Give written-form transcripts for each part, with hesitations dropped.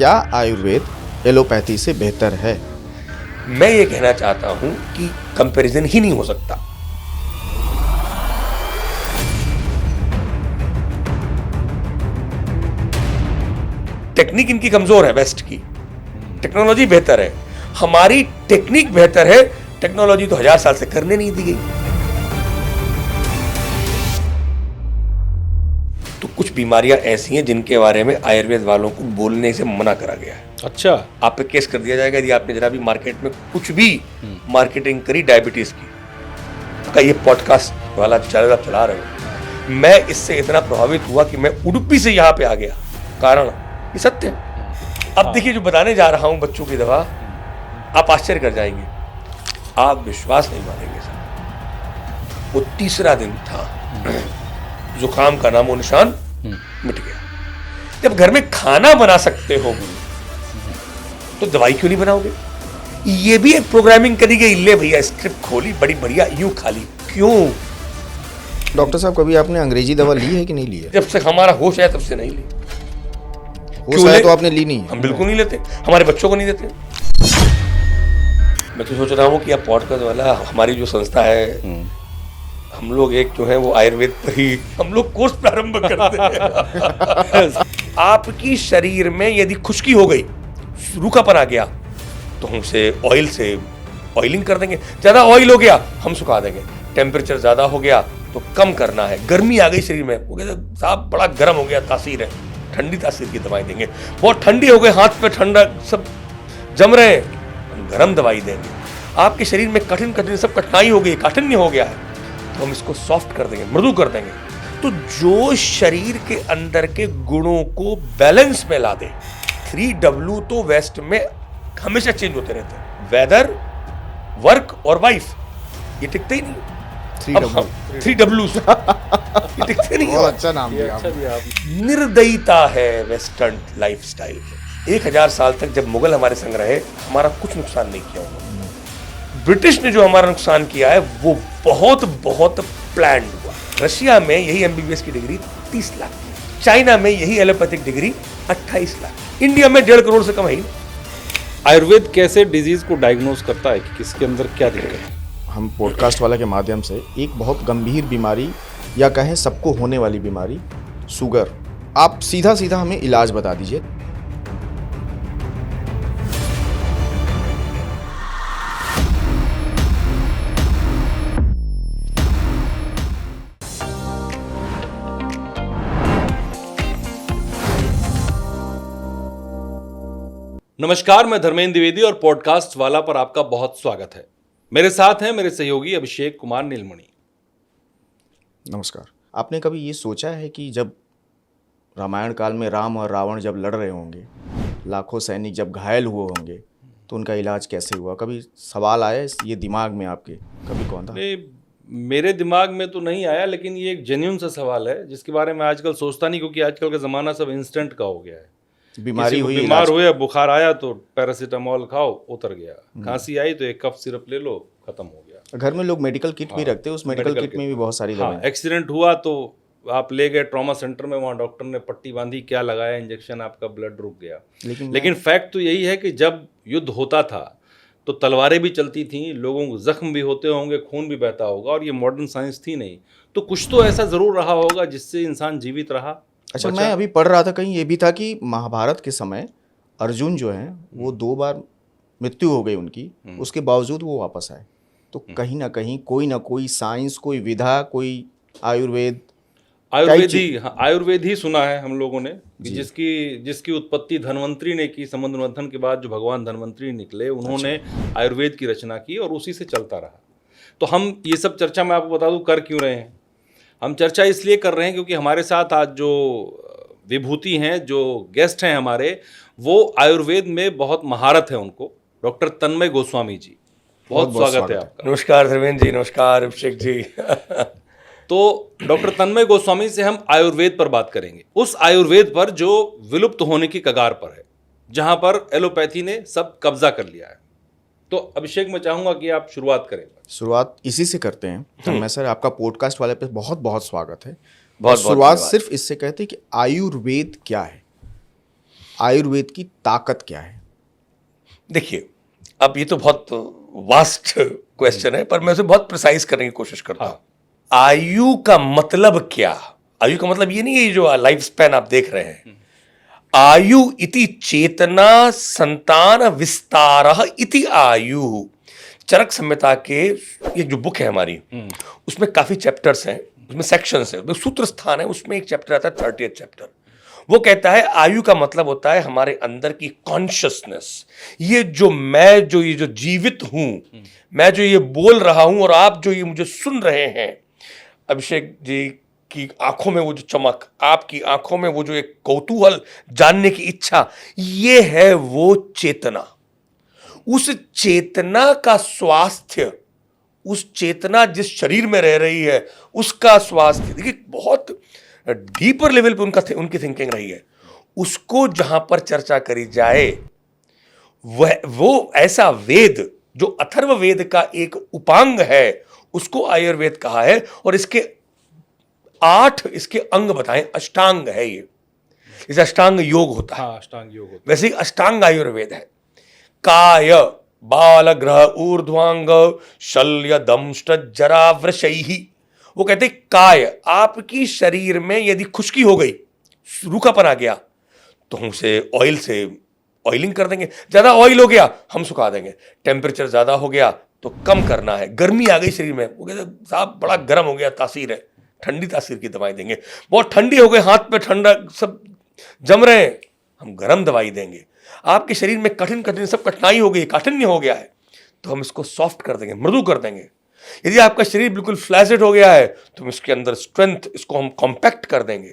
क्या आयुर्वेद एलोपैथी से बेहतर है? मैं ये कहना चाहता हूं कि कंपैरिजन ही नहीं हो सकता। टेक्निक इनकी कमजोर है, वेस्ट की टेक्नोलॉजी बेहतर है, हमारी टेक्निक बेहतर है, टेक्नोलॉजी तो 1000 साल से करने नहीं दी गई। तो कुछ बीमारियां ऐसी हैं जिनके बारे में आयुर्वेद वालों को बोलने से मना करा गया है। अच्छा, आप पे केस कर दिया जाएगा यदि आपने जरा भी मार्केट में कुछ भी मार्केटिंग करी डायबिटीज की। का ये पॉडकास्ट वाला चैनल आप चला रहे हो, मैं इससे इतना प्रभावित हुआ कि मैं उडुपी से यहाँ पे आ गया। कारण ये सत्य है। अब देखिए जो बताने जा रहा हूं बच्चों की दवा, आप आश्चर्य कर जाएंगे, आप विश्वास नहीं मानेंगे सर। वो तीसरा दिन था, जुकाम का नामो निशान मिट गया। जब घर में खाना बना सकते हो तो दवाई क्यों नहीं बनाओगे? ये भी एक प्रोग्रामिंग करी गई, ले भैया स्क्रिप्ट खोली बड़ी बढ़िया, यूं खाली। क्यों? डॉक्टर साहब, कभी आपने अंग्रेजी दवा ली है कि नहीं ली है? जब से हमारा होश है तब से नहीं ली। होश आया तो आपने ली नहीं है? हम बिल्कुल नहीं लेते, हमारे बच्चों को नहीं देते। मैं तो सोच रहा हूँ कि आप पॉडकास्ट वाला, हमारी जो संस्था है, हम लोग एक जो है वो आयुर्वेद पर ही हम लोग कोर्स प्रारंभ करते हैं। आपकी शरीर में यदि खुश्की हो गई, रूखापन आ गया, तो हम उसे ऑयल से ऑयलिंग कर देंगे। ज्यादा ऑयल हो गया हम सुखा देंगे। टेम्परेचर ज्यादा हो गया तो कम करना है। गर्मी आ गई शरीर में, वो कहते साहब बड़ा गर्म हो गया, तासीर है, ठंडी तासीर की दवाई देंगे। बहुत ठंडी हो गई, हाथ पे ठंडा सब जम रहे हैं, हम गर्म दवाई देंगे। आपके शरीर में कठिन कठिन सब कठिनाई हो गई, काठिन्य हो गया है, तो हम इसको सॉफ्ट कर देंगे, मृदु कर देंगे। तो जो शरीर के अंदर के गुणों को बैलेंस में ला दे। 3W तो वेस्ट में हमेशा चेंज होते रहते हैं, वेदर, वर्क और वाइफ, ये टिकते ही नहीं। अब हम 3W ये टिकते नहीं। बहुत अच्छा नाम दिया आपने। निर्दयता है वेस्टर्न लाइफस्टाइल। 1000 साल तक जब मुगल हमारे संग रहे, हमारा कुछ नुकसान नहीं किया उन्होंने। ब्रिटिश ने जो हमारा नुकसान किया है वो बहुत बहुत प्लान्ड हुआ। रशिया में यही एमबीबीएस की डिग्री 30 लाख, चाइना में यही एलोपैथिक डिग्री 28 लाख, इंडिया में 1.5 करोड़ से कम है ही। आयुर्वेद कैसे डिजीज को डायग्नोज करता है कि किसके अंदर क्या दिक्कत है? हम पॉडकास्ट वाला के माध्यम से एक बहुत गंभीर बीमारी, या कहें सबको होने वाली बीमारी, शुगर, आप सीधा सीधा हमें इलाज बता दीजिए। नमस्कार, मैं धर्मेंद्र द्विवेदी और पॉडकास्ट वाला पर आपका बहुत स्वागत है। मेरे साथ हैं मेरे सहयोगी अभिषेक कुमार नीलमणि। नमस्कार। आपने कभी ये सोचा है कि जब रामायण काल में राम और रावण जब लड़ रहे होंगे, लाखों सैनिक जब घायल हुए होंगे, तो उनका इलाज कैसे हुआ? कभी सवाल आया ये दिमाग में आपके? कभी कौन था? नहीं, मेरे दिमाग में तो नहीं आया, लेकिन ये एक जेन्युइन सा सवाल है जिसके बारे में आजकल सोचता नहीं, क्योंकि आजकल का ज़माना सब इंस्टेंट का हो गया है। बीमारी हुई, बीमार हुए, बुखार आया तो पैरासीटामोल खाओ, उतर गया। खांसी आई तो एक कफ सिरप ले लो, खत्म हो गया। घर में लोग मेडिकल किट भी रखते हैं, उस मेडिकल किट में भी बहुत सारी दवाएं। एक्सीडेंट हुआ तो आप ले गए ट्रॉमा सेंटर में, वहाँ डॉक्टर ने पट्टी बांधी, क्या लगाया, इंजेक्शन, आपका ब्लड रुक गया। लेकिन फैक्ट तो यही है कि जब युद्ध होता था तो तलवारें भी चलती थी, लोगों को जख्म भी होते होंगे, खून भी बहता होगा, और ये मॉडर्न साइंस थी नहीं, तो कुछ तो ऐसा ज़रूर रहा होगा जिससे इंसान जीवित रहा। अच्छा, मैं अभी पढ़ रहा था कहीं, ये भी था कि महाभारत के समय अर्जुन जो हैं वो 2 बार मृत्यु हो गई उनकी, उसके बावजूद वो वापस आए। तो कहीं ना कहीं कोई ना कोई साइंस, कोई विधा, कोई आयुर्वेद आयुर्वेद ही सुना है हम लोगों ने कि जिसकी उत्पत्ति धन्वंतरी ने की। समुद्र मंथन के बाद जो भगवान धन्वंतरी निकले, उन्होंने आयुर्वेद की रचना की और उसी से चलता रहा। तो हम ये सब चर्चा मैं आपको बता दूं कर क्यों रहे हैं। हम चर्चा इसलिए कर रहे हैं क्योंकि हमारे साथ आज जो विभूति हैं, जो गेस्ट हैं हमारे, वो आयुर्वेद में बहुत महारत है उनको। डॉक्टर तन्मय गोस्वामी जी, बहुत स्वागत है आपका। नमस्कार धर्मेंद्र जी, नमस्कार अभिषेक जी। तो डॉक्टर तन्मय गोस्वामी से हम आयुर्वेद पर बात करेंगे, उस आयुर्वेद पर जो विलुप्त होने की कगार पर है, जहां पर एलोपैथी ने सब कब्जा कर लिया है। तो अभिषेक, मैं चाहूंगा कि आप शुरुआत करें। शुरुआत इसी से करते हैं। तन्मय सर, आपका पॉडकास्ट वाले पे बहुत बहुत स्वागत है। बहुत शुरुआत सिर्फ इससे कहते हैं कि आयुर्वेद क्या है? आयुर्वेद की ताकत क्या है? देखिए, अब ये तो बहुत वास्ट क्वेश्चन है, पर मैं उसे बहुत प्रिसाइज करने की कोशिश करता हूं। आयु का मतलब क्या? आयु का मतलब ये नहीं है जो लाइफ स्पैन आप देख रहे हैं। आयु इति चेतना संतान विस्तार इति आयु। चरक संहिता के ये जो बुक है हमारी, उसमें काफी चैप्टर्स हैं, उसमें सेक्शंस हैं, सूत्र स्थान है, उसमें एक चैप्टर आता है 30th चैप्टर। वो कहता है आयु का मतलब होता है हमारे अंदर की कॉन्शियसनेस। ये जो मैं, जो ये जो जीवित हूं, मैं जो ये बोल रहा हूं और आप जो ये मुझे सुन रहे हैं, अभिषेक जी की आंखों में वो जो चमक, आपकी आंखों में वो जो एक कौतूहल, जानने की इच्छा, ये है वो चेतना। उस चेतना का स्वास्थ्य, उस चेतना जिस शरीर में रह रही है उसका स्वास्थ्य, देखिए बहुत डीपर लेवल पे उनकी थिंकिंग रही है। उसको जहां पर चर्चा करी जाए, वो ऐसा वेद जो अथर्व वेद का एक उपांग है, उसको आयुर्वेद कहा है। और इसके 8 इसके अंग बताएं, अष्टांग है ये, इसे अष्टांग योग होता है। हाँ, अष्टांग योग होता है। वैसे ही अष्टांग आयुर्वेद है। काय बाल ग्रह ऊर्ध्वांग शल्य दंष्ट जरा वृषैहि। वो कहते हैं काय, आपकी शरीर में यदि खुश्की हो गई, रूखापन आ गया, तो हम उसे ऑयल से ऑयलिंग कर देंगे। ज्यादा ऑयल हो गया हम सुखा देंगे। टेम्परेचर ज्यादा हो गया तो कम करना है। गर्मी आ गई शरीर में, वो कहते हैं साहब बड़ा गर्म हो गया, तासीर है, ठंडी तासीर की दवाई देंगे। बहुत ठंडी हो गई, हाथ पे ठंडा सब जम रहे हैं, हम गर्म दवाई देंगे। आपके शरीर में कठिन सब कठिनाई हो गई, काठिन्य हो गया है, तो हम इसको सॉफ्ट कर देंगे, मृदु कर देंगे। यदि आपका शरीर बिल्कुल फ्लैसिड हो गया है तो हम इसके अंदर स्ट्रेंथ, इसको हम कॉम्पैक्ट कर देंगे।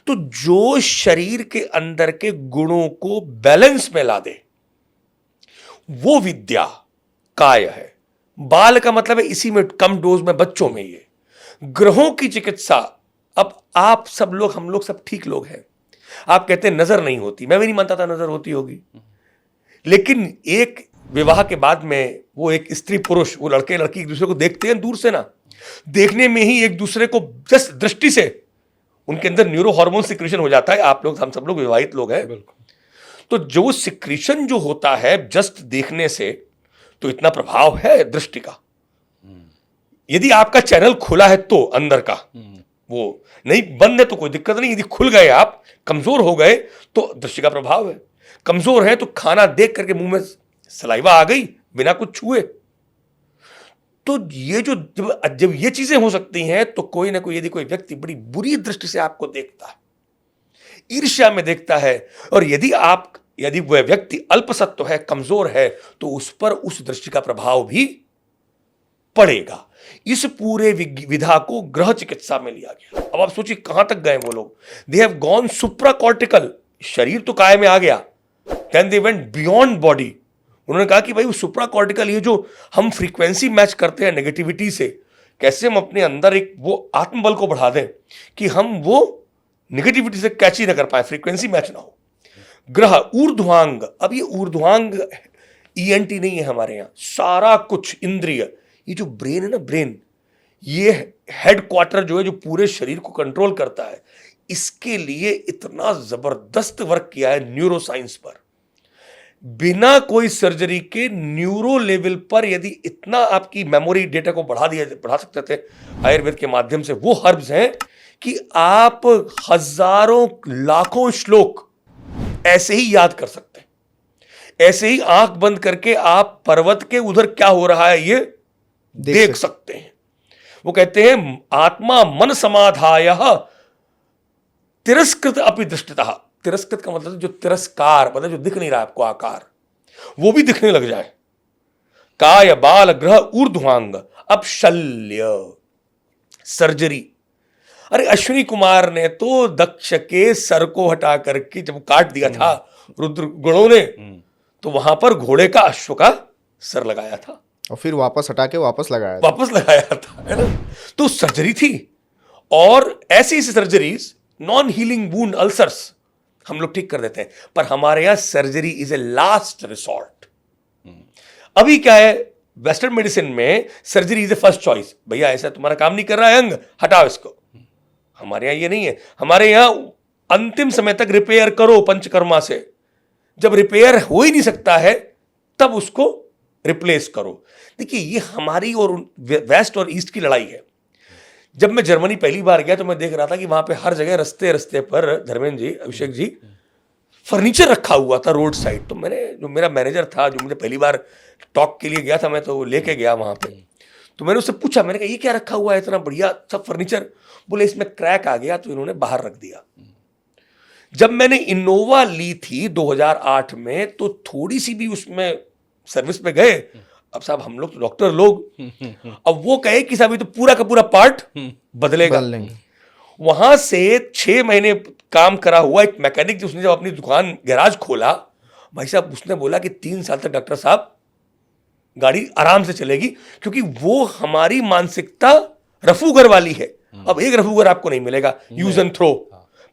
तो जो शरीर के अंदर के गुणों को बैलेंस में ला दे, वो विद्या काय है। बाल का मतलब है इसी में, कम डोज में बच्चों में। ये ग्रहों की चिकित्सा, अब आप सब लोग, हम लोग सब ठीक लोग हैं। आप कहते हैं नजर नहीं होती, मैं भी नहीं मानता था नजर होती होगी, लेकिन एक विवाह के बाद में वो एक स्त्री पुरुष, वो लड़के लड़की एक दूसरे को देखते हैं दूर से ना, देखने में ही एक दूसरे को जस्ट दृष्टि से उनके अंदर न्यूरो हार्मोन सिक्रीशन हो जाता है। आप लोग, हम सब लोग विवाहित लोग हैं, तो जो सिक्रीशन जो होता है जस्ट देखने से, तो इतना प्रभाव है दृष्टि का। यदि आपका चैनल खुला है तो अंदर का, वो नहीं बंद है तो कोई दिक्कत नहीं। यदि खुल गए, आप कमजोर हो गए, तो दृष्टि का प्रभाव है। कमजोर है तो खाना देख करके मुंह में सलाइवा आ गई बिना कुछ छुए। तो ये जो जब ये चीजें हो सकती हैं, तो कोई ना कोई, यदि कोई व्यक्ति बड़ी बुरी दृष्टि से आपको देखता है, ईर्ष्या में देखता है, और यदि वह व्यक्ति अल्पसत्व है, कमजोर है, तो उस पर उस दृष्टि का प्रभाव भी पड़ेगा। इस पूरे विधा को ग्रह चिकित्सा में लिया गया। अब आप सोचिए कहां तक गए वो लोग। They have gone supracortical. शरीर तो काय में आ गया, then they went beyond body. उन्होंने कहा कि भाई वो सुप्राकॉर्टिकल, ये जो हम फ्रीक्वेंसी मैच करते हैं नेगेटिविटी से, कैसे हम अपने अंदर एक वो आत्मबल को बढ़ा दें कि हम वो नेगेटिविटी से कैच ही ना कर पाए, फ्रीक्वेंसी मैच ना हो। ग्रह ऊर्ध्वांग, अब ये ऊर्ध्वांग ईएनटी नहीं है हमारे यहां, सारा कुछ इंद्रिय, ये जो ब्रेन है ना, ब्रेन, ये हेड क्वार्टर जो है, जो पूरे शरीर को कंट्रोल करता है, इसके लिए इतना जबरदस्त वर्क किया है न्यूरो साइंस पर। बिना कोई सर्जरी के न्यूरो लेवल पर यदि इतना आपकी मेमोरी डेटा को बढ़ा सकते थे आयुर्वेद के माध्यम से, वो हर्ब्स हैं कि आप हजारों लाखों श्लोक ऐसे ही याद कर सकते हैं। ऐसे ही आंख बंद करके आप पर्वत के उधर क्या हो रहा है ये देख सकते हैं। वो कहते हैं आत्मा मन समाधाय तिरस्कृत अपि दृष्टितः। तिरस्कृत का मतलब जो तिरस्कार, मतलब जो दिख नहीं रहा आपको आकार, वो भी दिखने लग जाए। काय बाल ग्रह ऊर्ध्वांग। अब शल्य, सर्जरी। अरे अश्विनी कुमार ने तो दक्ष के सर को हटा करके जब काट दिया था रुद्र गणों ने, तो वहां पर घोड़े का, अश्व का सर लगाया था, और फिर वापस हटा के वापस लगाया था, है ना। तो सर्जरी थी। और ऐसी surgeries, non healing wound, ulcers हम लोग ठीक कर देते हैं, पर हमारे यहां surgery is a last resort. अभी क्या है, वेस्टर्न मेडिसिन में surgery is a first choice. भैया ऐसा तुम्हारा काम नहीं कर रहा है अंग, हटाओ इसको। हमारे यहां ये नहीं है। हमारे यहां अंतिम समय तक रिपेयर करो पंचकर्मा से, जब रिपेयर हो ही नहीं सकता है तब उसको रिप्लेस करो। देखिए ये हमारी और वेस्ट और ईस्ट की लड़ाई है। जब मैं जर्मनी पहली बार गया तो मैं देख रहा था कि वहां पे हर जगह रस्ते रस्ते पर धर्मेंद्र जी, अभिषेक जी, फर्नीचर रखा हुआ था रोड साइड। तो मैंने, जो मेरा मैनेजर था जो मुझे पहली बार टॉक के लिए गया था, मैं तो वो लेके गया वहां पे, तो मैंने उससे पूछा, मैंने कहा ये क्या रखा हुआ है इतना बढ़िया सब फर्नीचर? बोले इसमें क्रैक आ गया तो इन्होंने बाहर रख दिया। जब मैंने इनोवा ली थी 2008 में तो थोड़ी सी भी उसमें सर्विस पे गए, अब साहब हम लोग तो डॉक्टर लोग, अब वो कहे कि साहब ये तो पूरा का पूरा पार्ट बदलेगा। बदल लेंगे। वहां से 6 महीने काम करा हुआ एक मैकेनिक जो, उसने जब अपनी दुकान गैराज खोला, भाई साहब उसने बोला कि 3 साल तक डॉक्टर साहब गाड़ी आराम से चलेगी, क्योंकि वो हमारी मानसिकता रफूगर वाली है। अब एक रफूगर आपको नहीं मिलेगा यूज एंड थ्रो।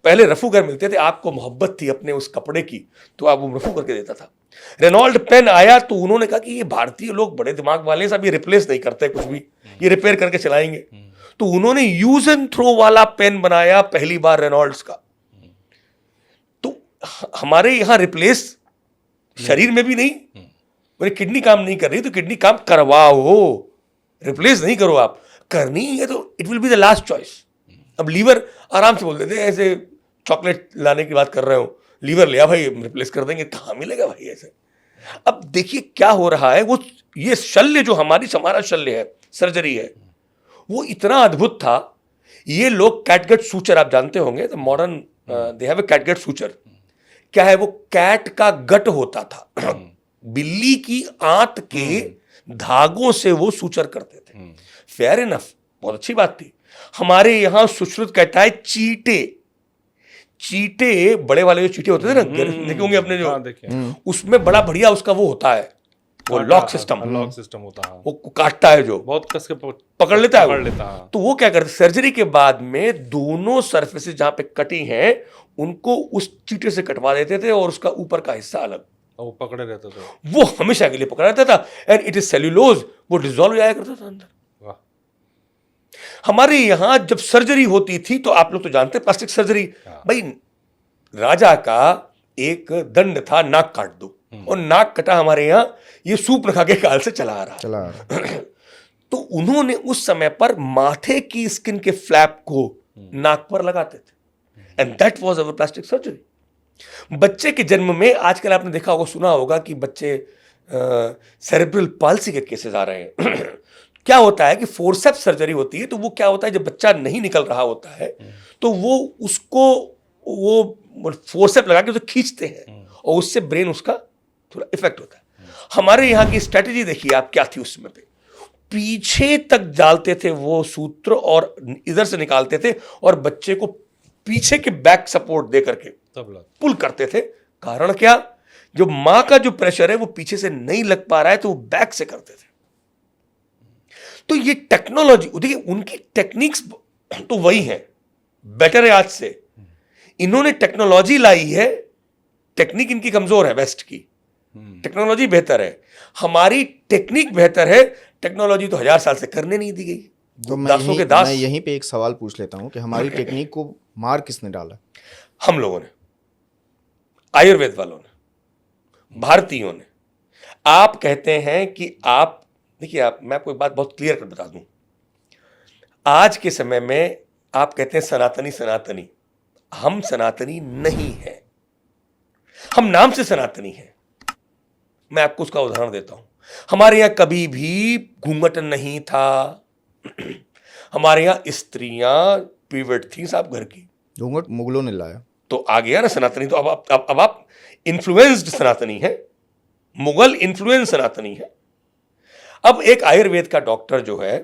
पहले रफूगर मिलते थे, आपको मोहब्बत थी अपने उस कपड़े की तो आप वो रफू करके देता था। रेनॉल्ड पेन आया तो उन्होंने कहा कि ये भारतीय लोग बड़े दिमाग वाले हैं, सब ये रिप्लेस नहीं करते कुछ भी, ये रिपेयर करके चलाएंगे। तो उन्होंने यूज एंड थ्रो वाला पेन बनाया पहली बार रेनॉल्ड्स का। तो हमारे यहां रिप्लेस शरीर में भी नहीं, मेरी किडनी काम नहीं कर रही तो किडनी काम करवाओ, रिप्लेस नहीं करो। आप करनी है तो it will be the last choice. अब लीवर आराम से बोल देते हैं, ऐसे चॉकलेट लाने की बात कर रहे हो, लीवर लिया भाई रिप्लेस कर देंगे, कहाँ मिलेगा भाई ऐसे। अब देखिए क्या हो रहा है, वो ये शल्य जो हमारा शल्य है, सर्जरी है, वो इतना अद्भुत था। ये लोग कैटगट सूचर आप जानते होंगे, तो modern they have a catgut suture. क्या है वो? कैट का गट होता था बिल्ली की आंत के धागों से वो सूचर करते थे। फेयर इनफ, बहुत अच्छी बात थी। हमारे यहां सुश्रुत कहता है चीटे बड़े वाले जो चीटे होते थे ना, देखे होंगे अपने जो, उसमें बड़ा बढ़िया उसका वो होता है, वो लॉक सिस्टम होता है, वो काटता है जो बहुत कस के पकड़ लेता है वो। तो वो क्या करते, सर्जरी के बाद में दोनों सरफेसेस जहां पे कटी हैं उनको उस चीटे से कटवा देते थे और उसका ऊपर का हिस्सा अलग, वो पकड़े रहते थे, वो हमेशा के लिए पकड़ा रहता था। एंड इट इज सेल्यूलोज, वो डिसॉल्व हो जाया करता था अंदर। हमारे यहां जब सर्जरी होती थी तो आप लोग तो जानते हैं प्लास्टिक सर्जरी, भाई राजा का एक दंड था, नाक काट दो, और नाक कटा हमारे यहां ये सूप रखा के काल से चला आ रहा। तो उन्होंने उस समय पर माथे की स्किन के फ्लैप को नाक पर लगाते थे, and that was our plastic surgery. बच्चे के जन्म में आजकल आपने देखा होगा, सुना होगा कि बच्चे सेरेब्रल पाल्सी के केसेस आ रहे हैं। क्या होता है कि फोर्सेप्स सर्जरी होती है, तो वो क्या होता है, जब बच्चा नहीं निकल रहा होता है तो वो उसको वो फोर्सेप लगा के उसे खींचते हैं और उससे ब्रेन उसका थोड़ा इफेक्ट होता है। हमारे यहाँ की स्ट्रेटेजी देखिए आप क्या थी उस समय पे, पीछे तक डालते थे वो सूत्र और इधर से निकालते थे और बच्चे को पीछे के बैक सपोर्ट दे करके पुल करते थे। कारण क्या, जो मां का जो प्रेशर है वो पीछे से नहीं लग पा रहा है तो वो बैक से करते थे। तो ये टेक्नोलॉजी, देखिए उनकी टेक्निक्स तो वही है, बेटर है आज से। इन्होंने टेक्नोलॉजी लाई है, टेक्निक इनकी कमजोर है, वेस्ट की टेक्नोलॉजी बेहतर है, हमारी टेक्निक बेहतर है, टेक्नोलॉजी तो 1000 साल से करने नहीं दी गई। तो मैं यहीं पे एक सवाल पूछ लेता हूं कि हमारी टेक्निक को मार किसने डाला? हम लोगों ने, आयुर्वेद वालों ने, भारतीयों ने। आप कहते हैं कि आप देखिए, आप, मैं आपको एक बात बहुत क्लियर कर बता दूं, आज के समय में आप कहते हैं सनातनी सनातनी, हम सनातनी नहीं हैं, हम नाम से सनातनी हैं। मैं आपको उसका उदाहरण देता हूं। हमारे यहां कभी भी घूंघट नहीं था, हमारे यहां स्त्रियां पीवट थी साहब घर की। घूंघट मुगलों ने लाया तो आ गया ना सनातनी। तो अब आप इन्फ्लुएंस्ड सनातनी है, मुगल इन्फ्लुएंस सनातनी है। अब एक आयुर्वेद का डॉक्टर जो है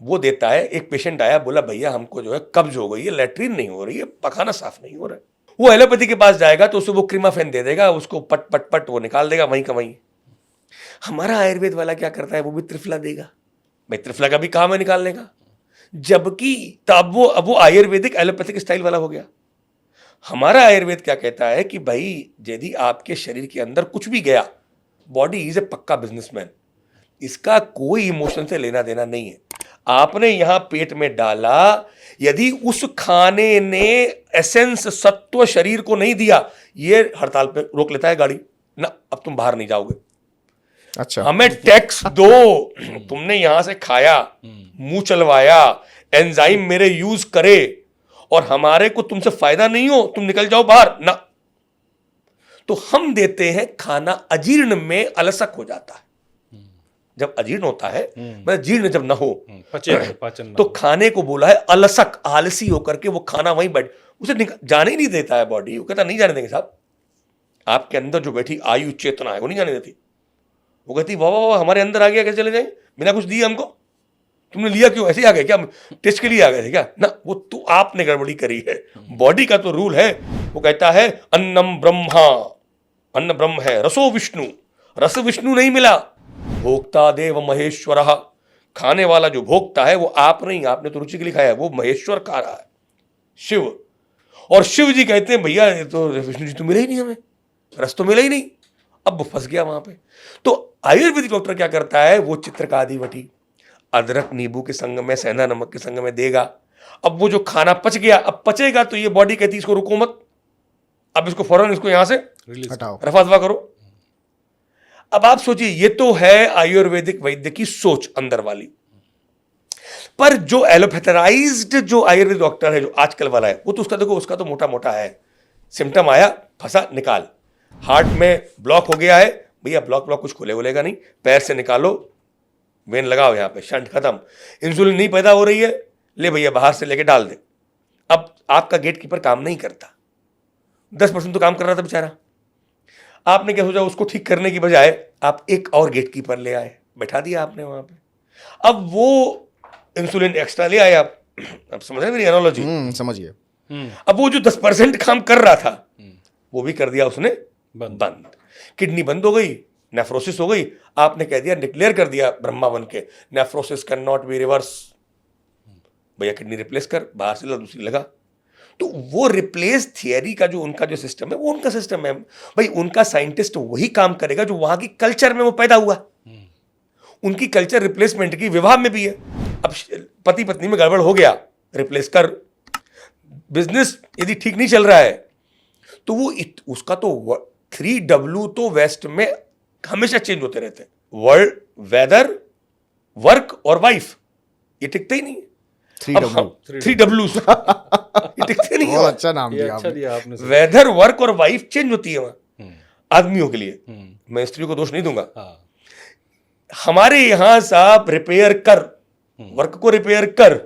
वो देता है, एक पेशेंट आया, बोला भैया हमको जो है कब्ज हो गई है, लैट्रीन नहीं हो रही है, पखाना साफ नहीं हो रहा है। वो एलोपैथी के पास जाएगा तो उसे वो क्रीमाफेन दे देगा, उसको पट पट पट वो निकाल देगा वहीं का वहीं। हमारा आयुर्वेद वाला क्या करता है, वो भी त्रिफला देगा। भाई त्रिफला का भी काम है निकालने का, जबकि तब वो आयुर्वेदिक एलोपैथिक स्टाइल वाला हो गया। हमारा आयुर्वेद क्या कहता है कि भाई यदि आपके शरीर के अंदर कुछ भी गया, बॉडी इज ए पक्का बिजनेसमैन, इसका कोई इमोशन से लेना देना नहीं है। आपने यहां पेट में डाला, यदि उस खाने ने एसेंस सत्व शरीर को नहीं दिया, ये हड़ताल पे रोक लेता है गाड़ी, ना अब तुम बाहर नहीं जाओगे, अच्छा। हमें टैक्स दो। तुमने यहां से खाया, मुंह चलवाया, एंजाइम मेरे यूज करे और हमारे को तुमसे फायदा नहीं हो, तुम निकल जाओ बाहर ना। तो हम देते हैं खाना, अजीर्ण में अलसक हो जाता है। जब अजीर्ण होता है, मतलब जीर्ण जब ना हो, पाचन तो खाने को बोला है अलसक, आलसी होकर के वो खाना वहीं बैठ, उसे जाने ही नहीं देता है बॉडी। वो कहता नहीं जाने देंगे साहब, आपके अंदर जो बैठी आयु चेतना है वो नहीं जाने देती। वो कहती वाह वाह वाह, हमारे अंदर आ गया, कैसे चले जाए बिना कुछ दिए हमको, तुमने लिया क्यों, ऐसे ही आ गए क्या, टेस्ट के लिए आ गए थे क्या ना, वो तो आपने गड़बड़ी करी है। बॉडी का तो रूल है, वो कहता है अन्नम ब्रह्मा, अन्न ब्रह्म है, रसो विष्णु, रस विष्णु नहीं मिला, भोक्ता देव महेश्वर, खाने वाला जो भोक्ता है वो आप नहीं, आपने तो रुचि के लिए खाया है, वो महेश्वर खा रहा है, शिव। और शिव जी कहते हैं भैया ये तो विष्णु जी तो मिले ही नहीं, हमें रस तो मिला ही नहीं। अब वो फंस गया वहां पे। तो आयुर्वेदिक डॉक्टर क्या करता है, वो चित्रकादि वटी अदरक नींबू के संग में, सेंधा नमक के संग में देगा। अब वो जो खाना पच गया, अब पचेगा तो ये बॉडी कहती है इसको रुको मत, अब इसको फौरन इसको यहां से हटाओ, रफा दफा करो। अब आप सोचिए, ये तो है आयुर्वेदिक वैद्य की सोच अंदर वाली। पर जो एलोपैथराइज्ड जो आयुर्वेदिक डॉक्टर है, जो आजकल वाला है, वो तो उसका देखो, उसका तो मोटा मोटा है, सिम्टम आया फंसा निकाल, हार्ट में ब्लॉक हो गया है भैया, ब्लॉक कुछ खुले बोलेगा नहीं, पैर से निकालो, वेन लगाओ यहाँ पे, शंट खत्म। इंसुलिन नहीं पैदा हो रही है, ले भैया बाहर से लेके डाल दे। अब आपका गेटकीपर काम नहीं करता, 10% तो काम कर रहा था बेचारा। आपने क्या सोचा, उसको ठीक करने की बजाय आप एक और गेटकीपर ले आए, बैठा दिया आपने वहां पे। अब वो इंसुलिन एक्स्ट्रा ले आए आप। अब समझ रहे मेरी एनालॉजी? समझिए। अब वो जो 10% काम कर रहा था वो भी कर दिया उसने बंद। किडनी बंद हो गई, नेफ्रोसिस हो गई। आपने कह दिया, डिक्लेयर कर दिया ब्रह्मा बन के, nephrosis can not be reverse, भैया किडनी रिप्लेस कर, बाहर से ला दूसरी लगा। तो वो रिप्लेस थियरी का जो उनका जो सिस्टम है, वो उनका सिस्टम है भाई। उनका साइंटिस्ट वही काम करेगा जो वहां की कल्चर में वो पैदा हुआ। उनकी कल्चर रिप्लेसमेंट की विवाह में भी है। अब पति पत्नी में गड़बड़ हो गया, रिप्लेस कर। बिजनेस यदि ठीक नहीं चल रहा है तो वो उसका तो 3W तो वेस्ट में हमेशा चेंज होते रहते हैं, वर्ल्ड, वेदर, वर्क और वाइफ, ये टिकते ही नहीं है। 3W ये टिकते नहीं है। बहुत अच्छा नाम अच्छा दिया दिया आपने। वेदर, वर्क और वाइफ चेंज होती है वहां आदमियों के लिए। मैं स्त्री को दोष नहीं दूंगा। हमारे यहां साहब रिपेयर कर, वर्क को रिपेयर कर।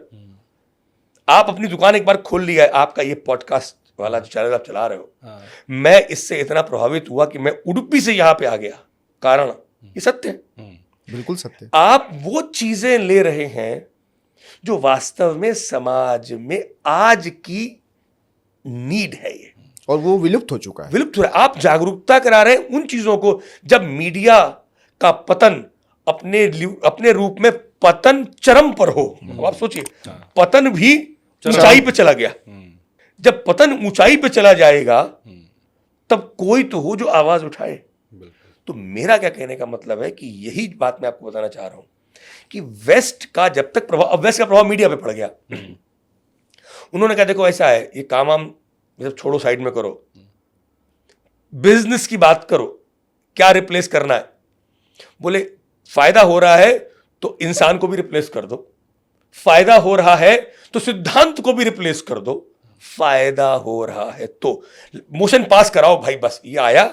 आप अपनी दुकान एक बार खोल लिया है, आपका ये पॉडकास्ट वाला जो चैनल आप चला रहे हो, मैं इससे इतना प्रभावित हुआ कि मैं उडुपी से यहां पे आ गया। कारण ये सत्य है, बिल्कुल सत्य। आप वो चीजें ले रहे हैं जो वास्तव में समाज में आज की नीड है ये, और वो विलुप्त हो चुका है। विलुप्त हो रहा है। आप जागरूकता करा रहे हैं उन चीजों को। जब मीडिया का पतन अपने रूप में पतन चरम पर हो, अब आप सोचिए, पतन भी ऊंचाई पे चला गया। जब पतन ऊंचाई पे चला जाएगा तब कोई तो हो जो आवाज उठाए। तो मेरा क्या कहने का मतलब है कि यही बात मैं आपको बताना चाह रहा हूं कि वेस्ट का जब तक प्रभाव, अब वेस्ट का प्रभाव मीडिया पे पड़ गया। उन्होंने कहा देखो ऐसा है, ये काम हम मतलब छोड़ो, साइड में करो, बिजनेस की बात करो, क्या रिप्लेस करना है। बोले फायदा हो रहा है तो इंसान को भी रिप्लेस कर दो, फायदा हो रहा है तो सिद्धांत को भी रिप्लेस कर दो, फायदा हो रहा है तो मोशन पास कराओ भाई। बस ये आया,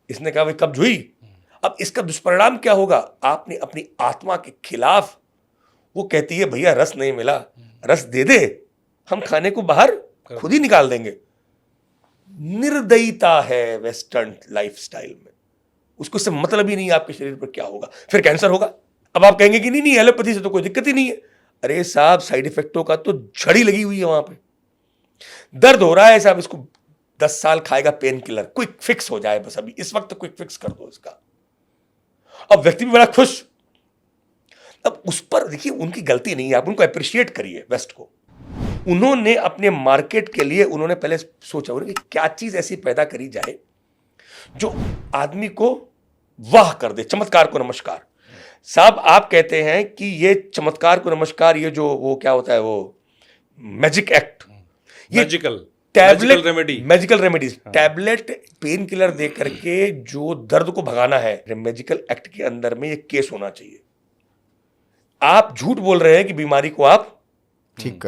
इसने कहा भाई कब्ज हुई। अब इसका दुष्परिणाम क्या होगा? आपने अपनी आत्मा के खिलाफ, वो कहती है भैया रस नहीं मिला, रस दे दे, हम खाने को बाहर खुद ही निकाल देंगे। निर्दयता है वेस्टर्न लाइफस्टाइल में। उसको इससे मतलब ही नहीं आपके शरीर पर क्या होगा। फिर कैंसर होगा। अब आप कहेंगे कि नहीं नहीं एलोपैथी से तो कोई दिक्कत ही नहीं है। अरे साहब साइड इफेक्टों का तो झड़ी लगी हुई है वहां पे। दर्द हो रहा है साहब, इसको 10 साल खाएगा पेन किलर, क्विक फिक्स हो जाए बस, अभी इस वक्त क्विक फिक्स कर दो इसका। अब व्यक्ति भी बड़ा खुश। अब उस पर देखिए उनकी गलती नहीं है, आप उनको अप्रिशिएट करिए वेस्ट को। उन्होंने अपने मार्केट के लिए उन्होंने पहले सोचा कि क्या चीज ऐसी पैदा करी जाए जो आदमी को वाह कर दे। चमत्कार को नमस्कार। साहब आप कहते हैं कि ये चमत्कार को नमस्कार, ये जो वो क्या होता है, वो मैजिक एक्ट, ये tablet remedy, magical remedies, tablet pain killer दे करके जो दर्द को भगाना है, मैजिकल एक्ट के अंदर में ये केस होना चाहिए। आप झूठ बोल रहे हैं कि बीमारी को आप ठीक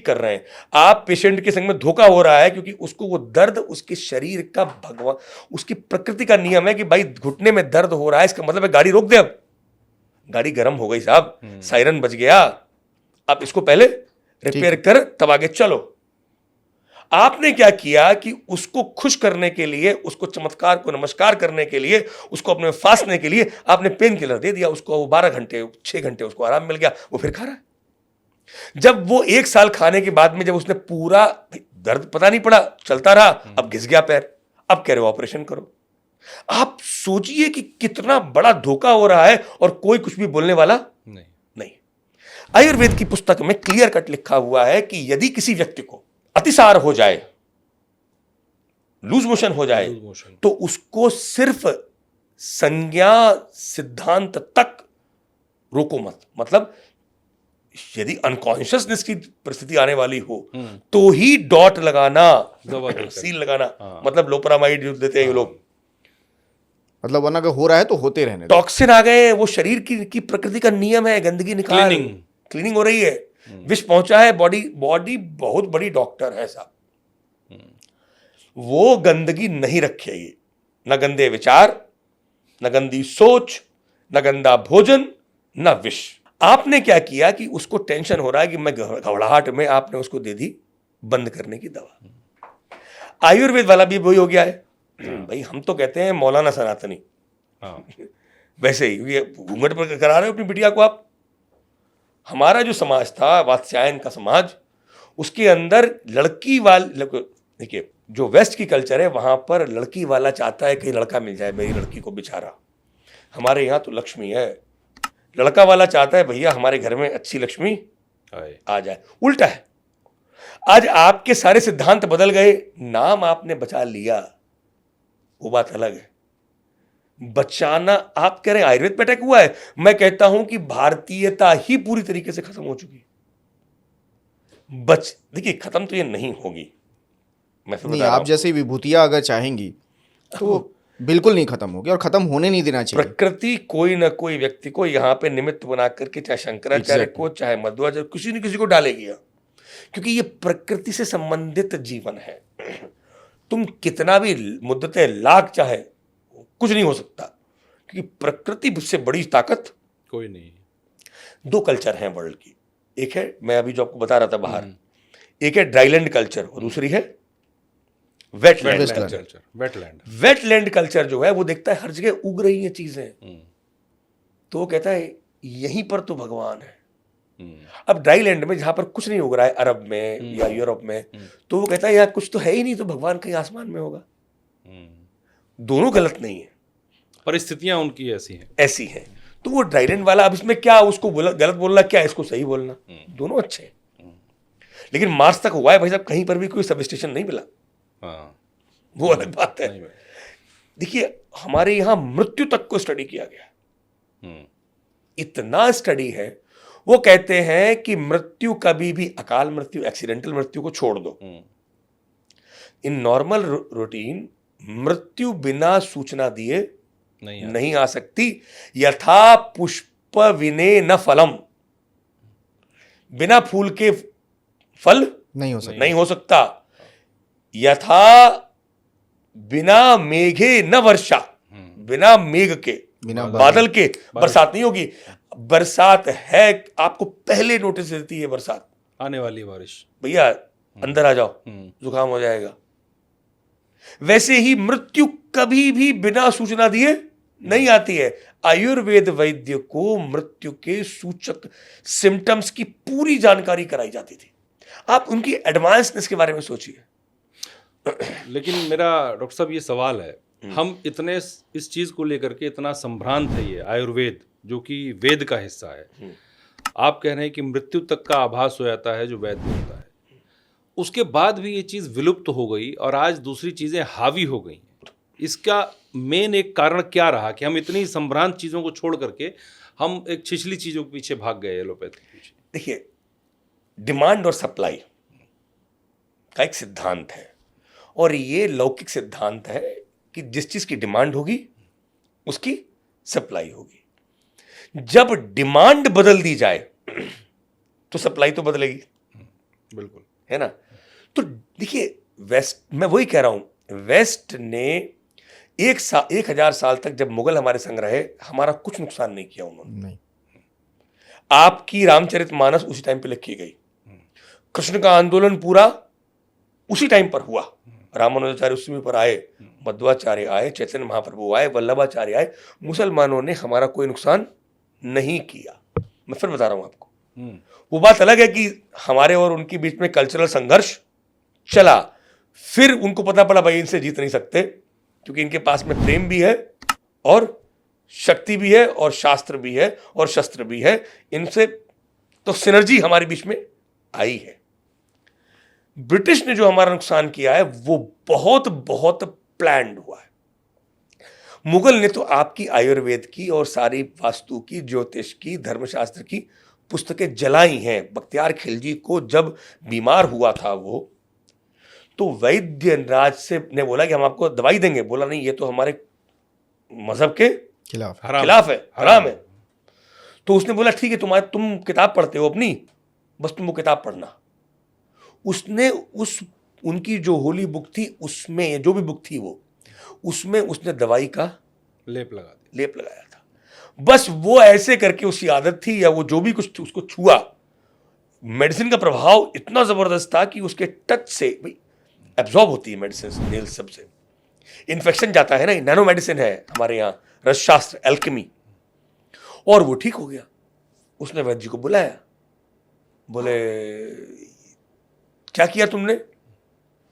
कर रहे हैं। आप पेशेंट के संग में धोखा हो रहा है, क्योंकि उसको वो दर्द उसके शरीर का भगवान, उसकी प्रकृति का नियम है कि भाई घुटने में दर्द हो रहा है, इसका मतलब है गाड़ी रोक दे। अब गाड़ी गर्म हो गई साहब, सायरन बज गया, आप इसको पहले रिपेयर कर तब आगे चलो। आपने क्या किया कि उसको खुश करने के लिए, उसको चमत्कार को नमस्कार करने के लिए, उसको अपने में फांसने के लिए आपने पेन किलर दे दिया उसको। वो 12 घंटे 6 घंटे उसको आराम मिल गया, वो फिर खा रहा है। जब वो 1 साल खाने के बाद में जब उसने पूरा दर्द पता नहीं पड़ा, चलता रहा, अब घिस गया पैर, अब कह रहे हो ऑपरेशन करो। आप सोचिए कि कितना बड़ा धोखा हो रहा है और कोई कुछ भी बोलने वाला नहीं। आयुर्वेद की पुस्तक में क्लियर कट लिखा हुआ है कि यदि किसी व्यक्ति को अतिसार हो जाए, लूज मोशन हो जाए, तो उसको सिर्फ संज्ञा सिद्धांत तक रोको मत। मतलब यदि अनकॉन्शियसनेस की परिस्थिति आने वाली हो तो ही डॉट लगाना, सील लगाना, मतलब लोपरामाइड जो देते हैं ये लोग, मतलब वरना अगर हो रहा है तो होते रहने दो। टॉक्सिन आ गए, वो शरीर की प्रकृति का नियम है, गंदगी निकाल, क्लीनिंग हो रही है, विष पहुंचा है, बॉडी बहुत बड़ी डॉक्टर है साहब, वो गंदगी नहीं रखेगी। न गंदे विचार, न गंदी सोच, न गंदा भोजन, न विष। आपने क्या किया कि उसको टेंशन हो रहा है कि मैं घबराहट में, आपने उसको दे दी बंद करने की दवा। आयुर्वेद वाला भी वही हो गया है भाई। हम तो कहते हैं मौलाना सनातनी, वैसे ही ये घूंघट पर करा रहे हो अपनी बिटिया को आप। हमारा जो समाज था, वात्स्यायन का समाज, उसके अंदर लड़की वाले, देखिए जो वेस्ट की कल्चर है वहां पर लड़की वाला चाहता है कि लड़का मिल जाए मेरी लड़की को बेचारा। हमारे यहाँ तो लक्ष्मी है, लड़का वाला चाहता है भैया हमारे घर में अच्छी लक्ष्मी आ जाए। उल्टा है। आज आपके सारे सिद्धांत बदल गए, नाम आपने बचा लिया वो बात अलग है। बचाना, आप कह रहे हैं आयुर्वेद पे अटैक हुआ है, मैं कहता हूं कि भारतीयता ही पूरी तरीके से खत्म हो चुकी। देखिए खत्म तो ये नहीं होगी, मैं नहीं, आप जैसी विभूतियां अगर चाहेंगी तो बिल्कुल नहीं खत्म होगी और खत्म होने नहीं देना चाहिए। प्रकृति कोई ना कोई व्यक्ति को यहाँ पे निमित्त बना करके, चाहे शंकराचार्य को, चाहे मध्वाचार्य, किसी न किसी को डालेगी, क्योंकि ये प्रकृति से संबंधित जीवन है। तुम कितना भी मुद्दतें लाख चाहे, कुछ नहीं हो सकता, क्योंकि प्रकृति से बड़ी ताकत कोई नहीं। 2 कल्चर हैं वर्ल्ड की, एक है मैं अभी जो आपको बता रहा था बाहर, एक है ड्राईलैंड कल्चर और दूसरी है वेटलैंड कल्चर। वेटलैंड कल्चर जो है वो देखता है हर जगह उग रही है चीजें, तो वो कहता है यहीं पर तो भगवान है। अब ड्राईलैंड में जहां पर कुछ नहीं उग रहा है, अरब में या यूरोप में, तो वो कहता है यार कुछ तो है ही नहीं, तो भगवान कहीं आसमान में होगा। दोनों गलत नहीं है, परिस्थितियां उनकी ऐसी हैं। तो वो ड्राईलैंड वाला, अब इसमें क्या उसको गलत बोलना, क्या इसको सही बोलना, दोनों अच्छे हैं। लेकिन मार्स तक हुआ है भाई साहब, कहीं पर भी कोई सब स्टेशन नहीं मिला, वो अलग बात है। देखिए हमारे यहां मृत्यु तक को स्टडी किया गया, इतना स्टडी है, वो कहते हैं कि मृत्यु कभी भी, अकाल मृत्यु, एक्सीडेंटल मृत्यु को छोड़ दो, इन नॉर्मल रूटीन मृत्यु बिना सूचना दिए नहीं आ सकती। यथा पुष्प विने न फलम, बिना फूल के फल नहीं हो सकता। यथा बिना मेघे न वर्षा, बिना मेघ के, बिना बादल के बरसात नहीं होगी। बरसात है, आपको पहले नोटिस देती है बरसात आने वाली बारिश, भैया अंदर आ जाओ जुकाम हो जाएगा। वैसे ही मृत्यु कभी भी बिना सूचना दिए नहीं आती है। आयुर्वेद वैद्य को मृत्यु के सूचक सिम्टम्स की पूरी जानकारी कराई जाती थी। आप उनकी एडवांसनेस के बारे में सोचिए। लेकिन मेरा डॉक्टर साहब ये सवाल है, हम इतने इस चीज को लेकर के इतना संभ्रांत है, ये आयुर्वेद जो कि वेद का हिस्सा है, आप कह रहे हैं कि मृत्यु तक का आभास हो जाता है जो वैद्य होता है, उसके बाद भी ये चीज़ विलुप्त हो गई और आज दूसरी चीज़ें हावी हो गई। इसका मेन एक कारण क्या रहा कि हम इतनी संभ्रांत चीज़ों को छोड़ करके हम एक छिछली चीज़ों के पीछे भाग गए, एलोपैथी के पीछे? देखिए डिमांड और सप्लाई का एक सिद्धांत है, और ये लौकिक सिद्धांत है कि जिस चीज की डिमांड होगी उसकी सप्लाई होगी। जब डिमांड बदल दी जाए तो सप्लाई तो बदलेगी, बिल्कुल, है ना। तो देखिए वेस्ट, मैं वही कह रहा हूं, वेस्ट ने 1000 साल तक जब मुगल हमारे संग रहे, हमारा कुछ नुकसान नहीं किया उन्होंने। नहीं। आपकी रामचरितमानस उसी टाइम पे लिखी गई, कृष्ण का आंदोलन पूरा उसी टाइम पर हुआ, रामानुजाचार्य उस समय पर आए, मध्वाचार्य आए, चैतन्य महाप्रभु आए, वल्लभाचार्य आए, मुसलमानों ने हमारा कोई नुकसान नहीं किया। मैं फिर बता रहा हूं आपको, वो बात अलग है कि हमारे और उनके बीच में कल्चरल संघर्ष चला, फिर उनको पता पड़ा भाई इनसे जीत नहीं सकते, क्योंकि इनके पास में प्रेम भी है और शक्ति भी है और शास्त्र भी है और शस्त्र भी है, इनसे तो सिनर्जी हमारे बीच में आई है। ब्रिटिश ने जो हमारा नुकसान किया है वो बहुत बहुत प्लान्ड हुआ है। मुगल ने तो आपकी आयुर्वेद की और सारी वास्तु की, ज्योतिष की, धर्मशास्त्र की पुस्तकें जलाई हैं। बख्तियार खिलजी को जब बीमार हुआ था वो, तो वैद्य राज से ने बोला कि हम आपको दवाई देंगे, बोला नहीं, ये तो हमारे मजहब के खिलाफ खिलाफ है, हराम है। तो उसने बोला ठीक है, तुम किताब पढ़ते हो अपनी, बस तुम वो किताब पढ़ना। उसने उनकी जो होली बुक थी उसमें, जो भी बुक थी वो, उसमें उसने दवाई का लेप लगा दिया, लेप लगाया था। बस वो ऐसे करके उसकी आदत थी, या वो जो भी कुछ उसको छुआ, मेडिसिन का प्रभाव इतना जबरदस्त था कि उसके टच से भाई एब्जॉर्ब होती है मेडिसिन, नेल सबसे इन्फेक्शन जाता है ना, नैनो मेडिसिन है हमारे यहाँ, रसशास्त्र, एल्केमी, और वो ठीक हो गया। उसने वैद्य जी को बुलाया, बोले क्या किया तुमने?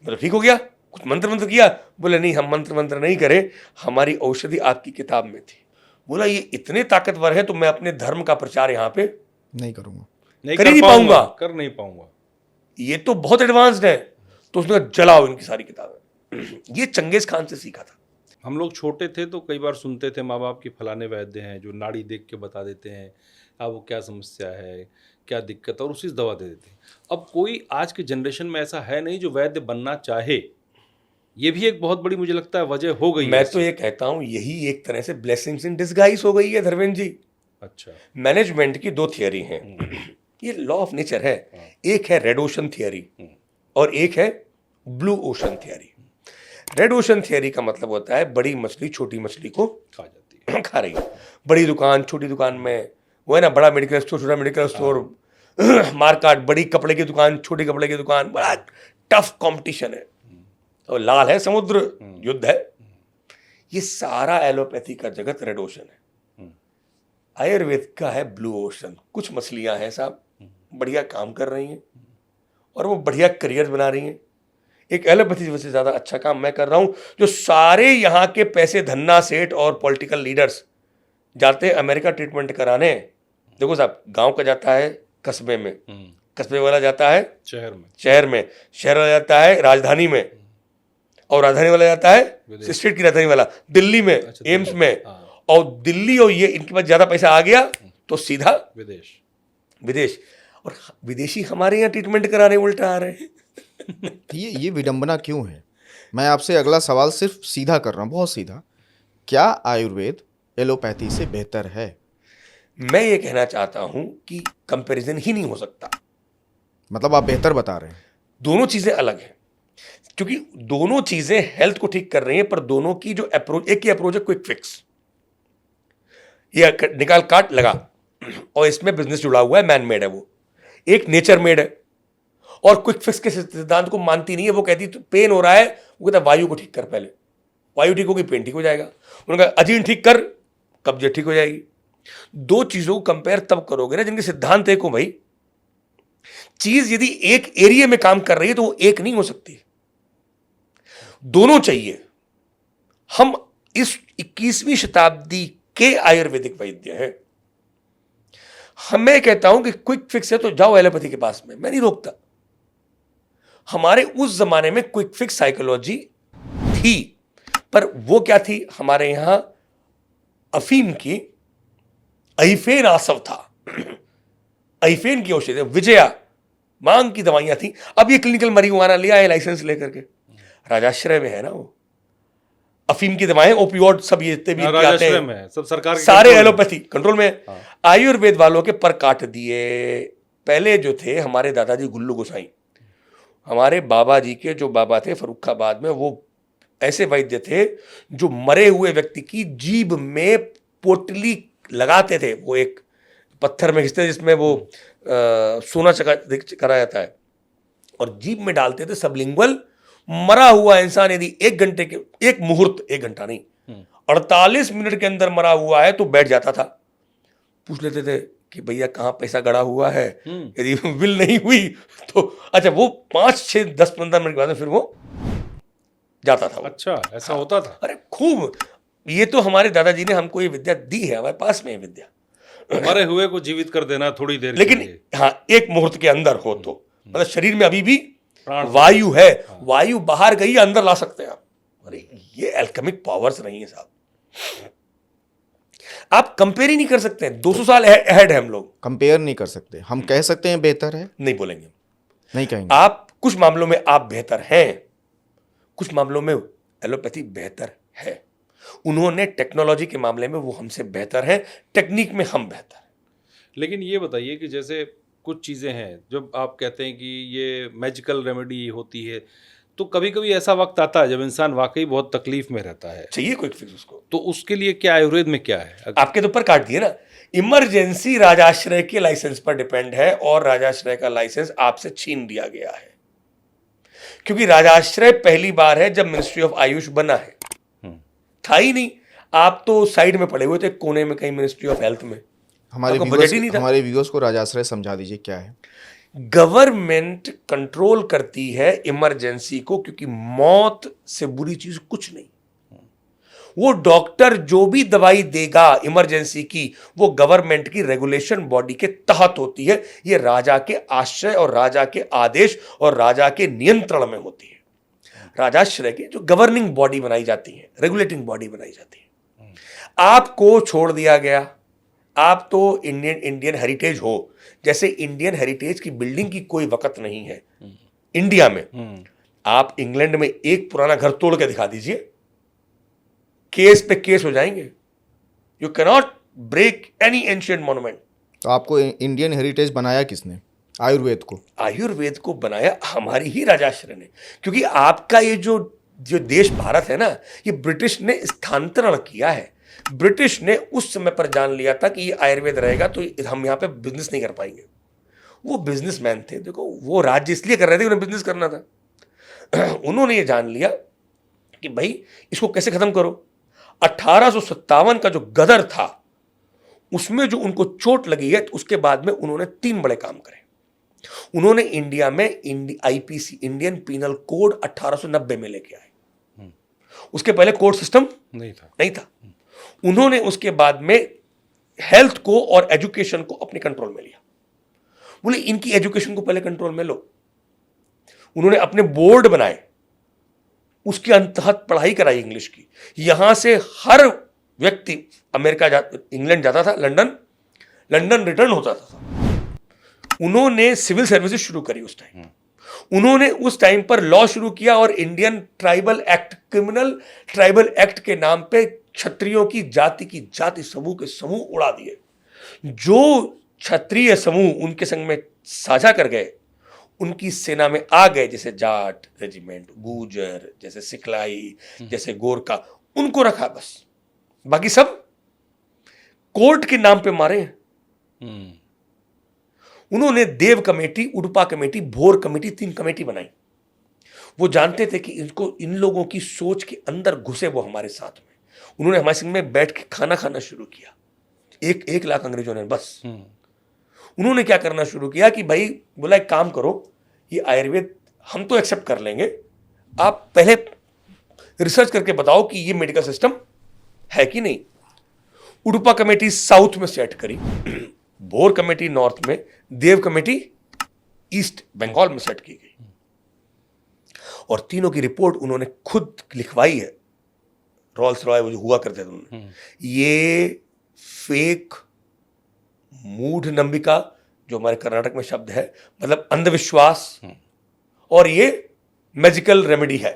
बोले ठीक हो गया, कुछ मंत्र किया? बोले नहीं, हम मंत्र नहीं करें, हमारी औषधि आपकी किताब में थी। बोला ये इतने ताकतवर है तो मैं अपने धर्म का प्रचार यहाँ पे नहीं करूंगा, कर ही नहीं पाऊंगा, कर नहीं पाऊंगा, ये तो बहुत एडवांस्ड है। तो उसने कहा जलाओ इनकी सारी किताबें। ये चंगेज खान से सीखा था। हम लोग छोटे थे तो कई बार सुनते थे माँ बाप की फलाने वैद्य हैं जो नाड़ी देख के बता देते हैं आपको क्या समस्या है, क्या दिक्कत है, और उसी से दवा दे देते हैं। अब कोई आज के जनरेशन में ऐसा है नहीं जो वैद्य बनना चाहे। ये भी एक बहुत बड़ी मुझे लगता है वजह हो गई है। मैं तो ये कहता हूं यही एक तरह से ब्लेसिंग्स इन डिस्गाइज हो गई है धर्मेंद्र जी। अच्छा, मैनेजमेंट की दो थियरी हैं, ये लॉ ऑफ नेचर है। एक है रेड ओशन थियरी और एक है blue ocean theory. Red ocean theory का मतलब होता है बड़ी मछली छोटी मछली को खा जाती है, खा रही है। बड़ी दुकान छोटी दुकान में, वो है ना, बड़ा मेडिकल स्टोर छोटा मेडिकल स्टोर, मार्केट, बड़ी कपड़े की दुकान छोटी कपड़े की दुकान, बड़ा टफ कंपटीशन है। तो लाल है समुद्र, युद्ध है। ये सारा एलोपैथी का जगत रेड ओशन है। आयुर्वेद का है ब्लू ओशन। कुछ मछलियां हैं साहब, बढ़िया काम कर रही हैं और वो बढ़िया करियर बना रही हैं। एक एलोपैथी से ज़्यादा अच्छा काम मैं कर रहा हूं। जो सारे यहाँ के पैसे धन्ना सेठ और पॉलिटिकल लीडर्स जाते हैं अमेरिका ट्रीटमेंट कराने, देखो साहब, गांव का जाता है कस्बे में, कस्बे वाला जाता है शहर में, शहर वाला जाता है राजधानी में, और राजधानी वाला जाता है स्टेट की राजधानी वाला दिल्ली में, एम्स में। और दिल्ली और ये इनके पास ज़्यादा पैसा आ गया तो सीधा विदेश। और विदेशी हमारे यहाँ ट्रीटमेंट कराने उल्टा आ रहे हैं। ये विडंबना क्यों है? मैं आपसे अगला सवाल सिर्फ सीधा कर रहा हूँ, बहुत सीधा। क्या आयुर्वेद एलोपैथी से बेहतर है? मैं ये कहना चाहता हूं कि कंपैरिजन ही नहीं हो सकता। मतलब आप बेहतर बता रहे हैं? दोनों चीजें अलग हैं, क्योंकि दोनों चीजें हेल्थ को ठीक कर रही हैं, पर दोनों की जो अप्रोच, एक ही अप्रोच है क्विक फिक्स, ये निकाल काट लगा, और इसमें बिजनेस जुड़ा हुआ है, मैन मेड है वो। एक नेचर मेड है, और क्विक फिक्स के सिद्धांत को मानती नहीं है। वो कहती तो पेन हो रहा है, वो कहता वायु को ठीक कर, पहले वायु ठीक होगी पेन ठीक हो जाएगा। उन्होंने कहा अजीर्ण ठीक कर, कब्जियत ठीक हो जाएगी। दो चीजों को कंपेयर तब करोगे ना जिनके सिद्धांत एक हो। भाई चीज यदि एक एरिया में काम कर रही है तो वो एक नहीं हो सकती, दोनों चाहिए। हम इस 21वीं शताब्दी के आयुर्वेदिक वैद्य हैं। मैं कहता हूं कि क्विक फिक्स है तो जाओ एलोपैथी के पास में, मैं नहीं रोकता। हमारे उस जमाने में क्विक फिक्स साइकोलॉजी थी, पर वो क्या थी? हमारे यहां अफीम की अहिफेन आसव था, अहिफेन की औषधि, विजया मांग की दवाइयां थी। अब ये क्लिनिकल marijuana लिया है लाइसेंस लेकर के, राजाश्रय में है ना वो, अफीम की दवाएं, ओपियोड, सब ये जितने भी इनके आते राजाश्रय हैं, में है, सब सरकार के सारे control में। एलोपैथी कंट्रोल में है। आयुर्वेद वालों के पर काट दिए। पहले जो थे हमारे दादाजी गुल्लू गोसाई, हमारे बाबा जी के जो बाबा थे फर्रुखाबाद में, वो ऐसे वैद्य थे जो मरे हुए व्यक्ति की जीभ में पोटली लगाते थे, वो एक पत्थर में घिसते जिसमें वो सोना करा जाता है, और जीभ में डालते थे सबलिंगुअल। मरा हुआ इंसान यदि 1 घंटे के, एक मुहूर्त, 1 घंटा नहीं, 48 मिनट के अंदर मरा हुआ है तो बैठ जाता था। पूछ लेते थे कि भैया कहाँ पैसा गड़ा हुआ है, यदि विल नहीं हुई तो अच्छा, वो 5, 6, 10, 15 मिनट के बाद में फिर वो जाता था वो। अच्छा, ऐसा होता था। अरे खूब, ये तो हमारे दादाजी ने हमको ये विद्या दी है, हमारे पास में ये विद्या। मरे हुए को जीवित कर देना थोड़ी देर के लेकिन लिए। हाँ, 1 मुहूर्त के अंदर हो तो, मतलब शरीर में अभी भी प्राण वायु है, वायु बाहर गई, अंदर ला सकते हैं आप। अरे ये एल्केमिक पावर्स नहीं है साहब, आप कंपेयर ही नहीं कर सकते। 200 साल अहेड है हम लोग। कंपेयर नहीं कर सकते, हम कह सकते हैं बेहतर है, नहीं बोलेंगे, नहीं कहेंगे। आप कुछ मामलों में आप बेहतर हैं, कुछ मामलों में एलोपैथी बेहतर है। उन्होंने टेक्नोलॉजी के मामले में वो हमसे बेहतर है, टेक्निक में हम बेहतर हैं। लेकिन ये बताइए कि जैसे कुछ चीज़ें हैं जब आप कहते हैं कि ये मैजिकल रेमेडी होती है, तो कभी कभी ऐसा वक्त आता है जब इंसान वाकई बहुत तकलीफ में रहता है, चाहिए कोई फिक्स उसको, तो उसके लिए क्या आयुर्वेद में क्या है? आपके तो ऊपर काट दिए ना। इमरजेंसी राजाश्रय के लाइसेंस पर डिपेंड है, और राजाश्रय का लाइसेंस आपसे छीन लिया गया है, क्योंकि राजाश्रय पहली बार है जब मिनिस्ट्री ऑफ आयुष बना है, था ही नहीं। आप तो साइड में पड़े हुए थे कोने में कहीं, मिनिस्ट्री ऑफ हेल्थ में। आपका बजट ही नहीं था। हमारे व्यूअर्स को राजाश्रय समझा दीजिए क्या है। गवर्नमेंट कंट्रोल करती है इमरजेंसी को, क्योंकि मौत से बुरी चीज कुछ नहीं। वो डॉक्टर जो भी दवाई देगा इमरजेंसी की, वो गवर्नमेंट की रेगुलेशन बॉडी के तहत होती है। ये राजा के आश्रय और राजा के आदेश और राजा के नियंत्रण में होती है। राजाश्रय की जो गवर्निंग बॉडी बनाई जाती है, रेगुलेटिंग बॉडी बनाई जाती है। आपको छोड़ दिया गया, आप तो इंडियन हेरिटेज हो, जैसे इंडियन हेरिटेज की बिल्डिंग की कोई वक़्त नहीं है इंडिया में। आप इंग्लैंड में एक पुराना घर तोड़ के दिखा दीजिए, केस पे केस हो जाएंगे। You cannot break any ancient monument. तो आपको इंडियन हेरिटेज बनाया किसने? आयुर्वेद को। आयुर्वेद को बनाया हमारी ही राजाश्रय ने, क्योंकि आपका ये जो देश भारत है ना, ये ब्रिटिश ने स्थानांतरण किया है। ब्रिटिश ने उस समय पर जान लिया था कि ये आयुर्वेद रहेगा तो हम यहाँ पे बिजनेस नहीं कर पाएंगे। वो बिजनेसमैन थे, देखो वो राज्य इसलिए कर रहे थे, उन्हें बिजनेस करना था। उन्होंने ये जान लिया कि भाई इसको कैसे खत्म करो। 1857 का जो गदर था, उसमें जो उनको चोट लगी है, तो उसके बाद में उन्होंने 3 बड़े काम करे। उन्होंने इंडिया में आईपीसी, इंडियन पीनल कोड 1890 में लेके आए। उसके पहले कोर्ट सिस्टम नहीं था। उन्होंने उसके बाद में हेल्थ को और एजुकेशन को अपने कंट्रोल में लिया। बोले इनकी एजुकेशन को पहले कंट्रोल में लो। उन्होंने अपने बोर्ड बनाए, उसके अंतर्गत पढ़ाई कराई इंग्लिश की। यहां से हर व्यक्ति इंग्लैंड जाता था, लंदन रिटर्न होता था। उन्होंने सिविल सर्विसेज शुरू करी उस टाइम। उन्होंने उस टाइम पर लॉ शुरू किया, और Indian tribal act, criminal tribal act के नाम पे क्षत्रियों की जाति समूह के समूह उड़ा दिए। जो क्षत्रिय समूह उनके संग में साझा कर गए, उनकी सेना में आ गए, जैसे जाट रेजिमेंट, गुर्जर, जैसे सिखलाई, जैसे गोरखा, उनको रखा बस। बाकी सब कोर्ट के नाम पे मारे हैं। उन्होंने देव कमेटी, उडपा कमेटी, भोर कमेटी, 3 कमेटी बनाई। वो जानते थे कि इन लोगों की सोच के अंदर घुसे वो हमारे साथ में। उन्होंने हमारे संग में बैठ के खाना खाना शुरू किया। 1 लाख अंग्रेजों ने बस। उन्होंने क्या करना शुरू किया कि भाई, बोला एक काम करो, ये आयुर्वेद हम तो एक्सेप्ट कर लेंगे, आप पहले रिसर्च करके बताओ कि ये मेडिकल सिस्टम है कि नहीं। उडुपा कमेटी साउथ में सेट करी, भोर कमेटी नॉर्थ में, देव कमेटी ईस्ट बंगाल में सेट की गई, और तीनों की रिपोर्ट उन्होंने खुद लिखवाई है। रॉल्स रॉय वो जो हुआ करते थे उन्होंने। ये फेक मूढ़ नंबिका, जो हमारे कर्नाटक में शब्द है, मतलब अंधविश्वास, और ये मैजिकल रेमेडी है।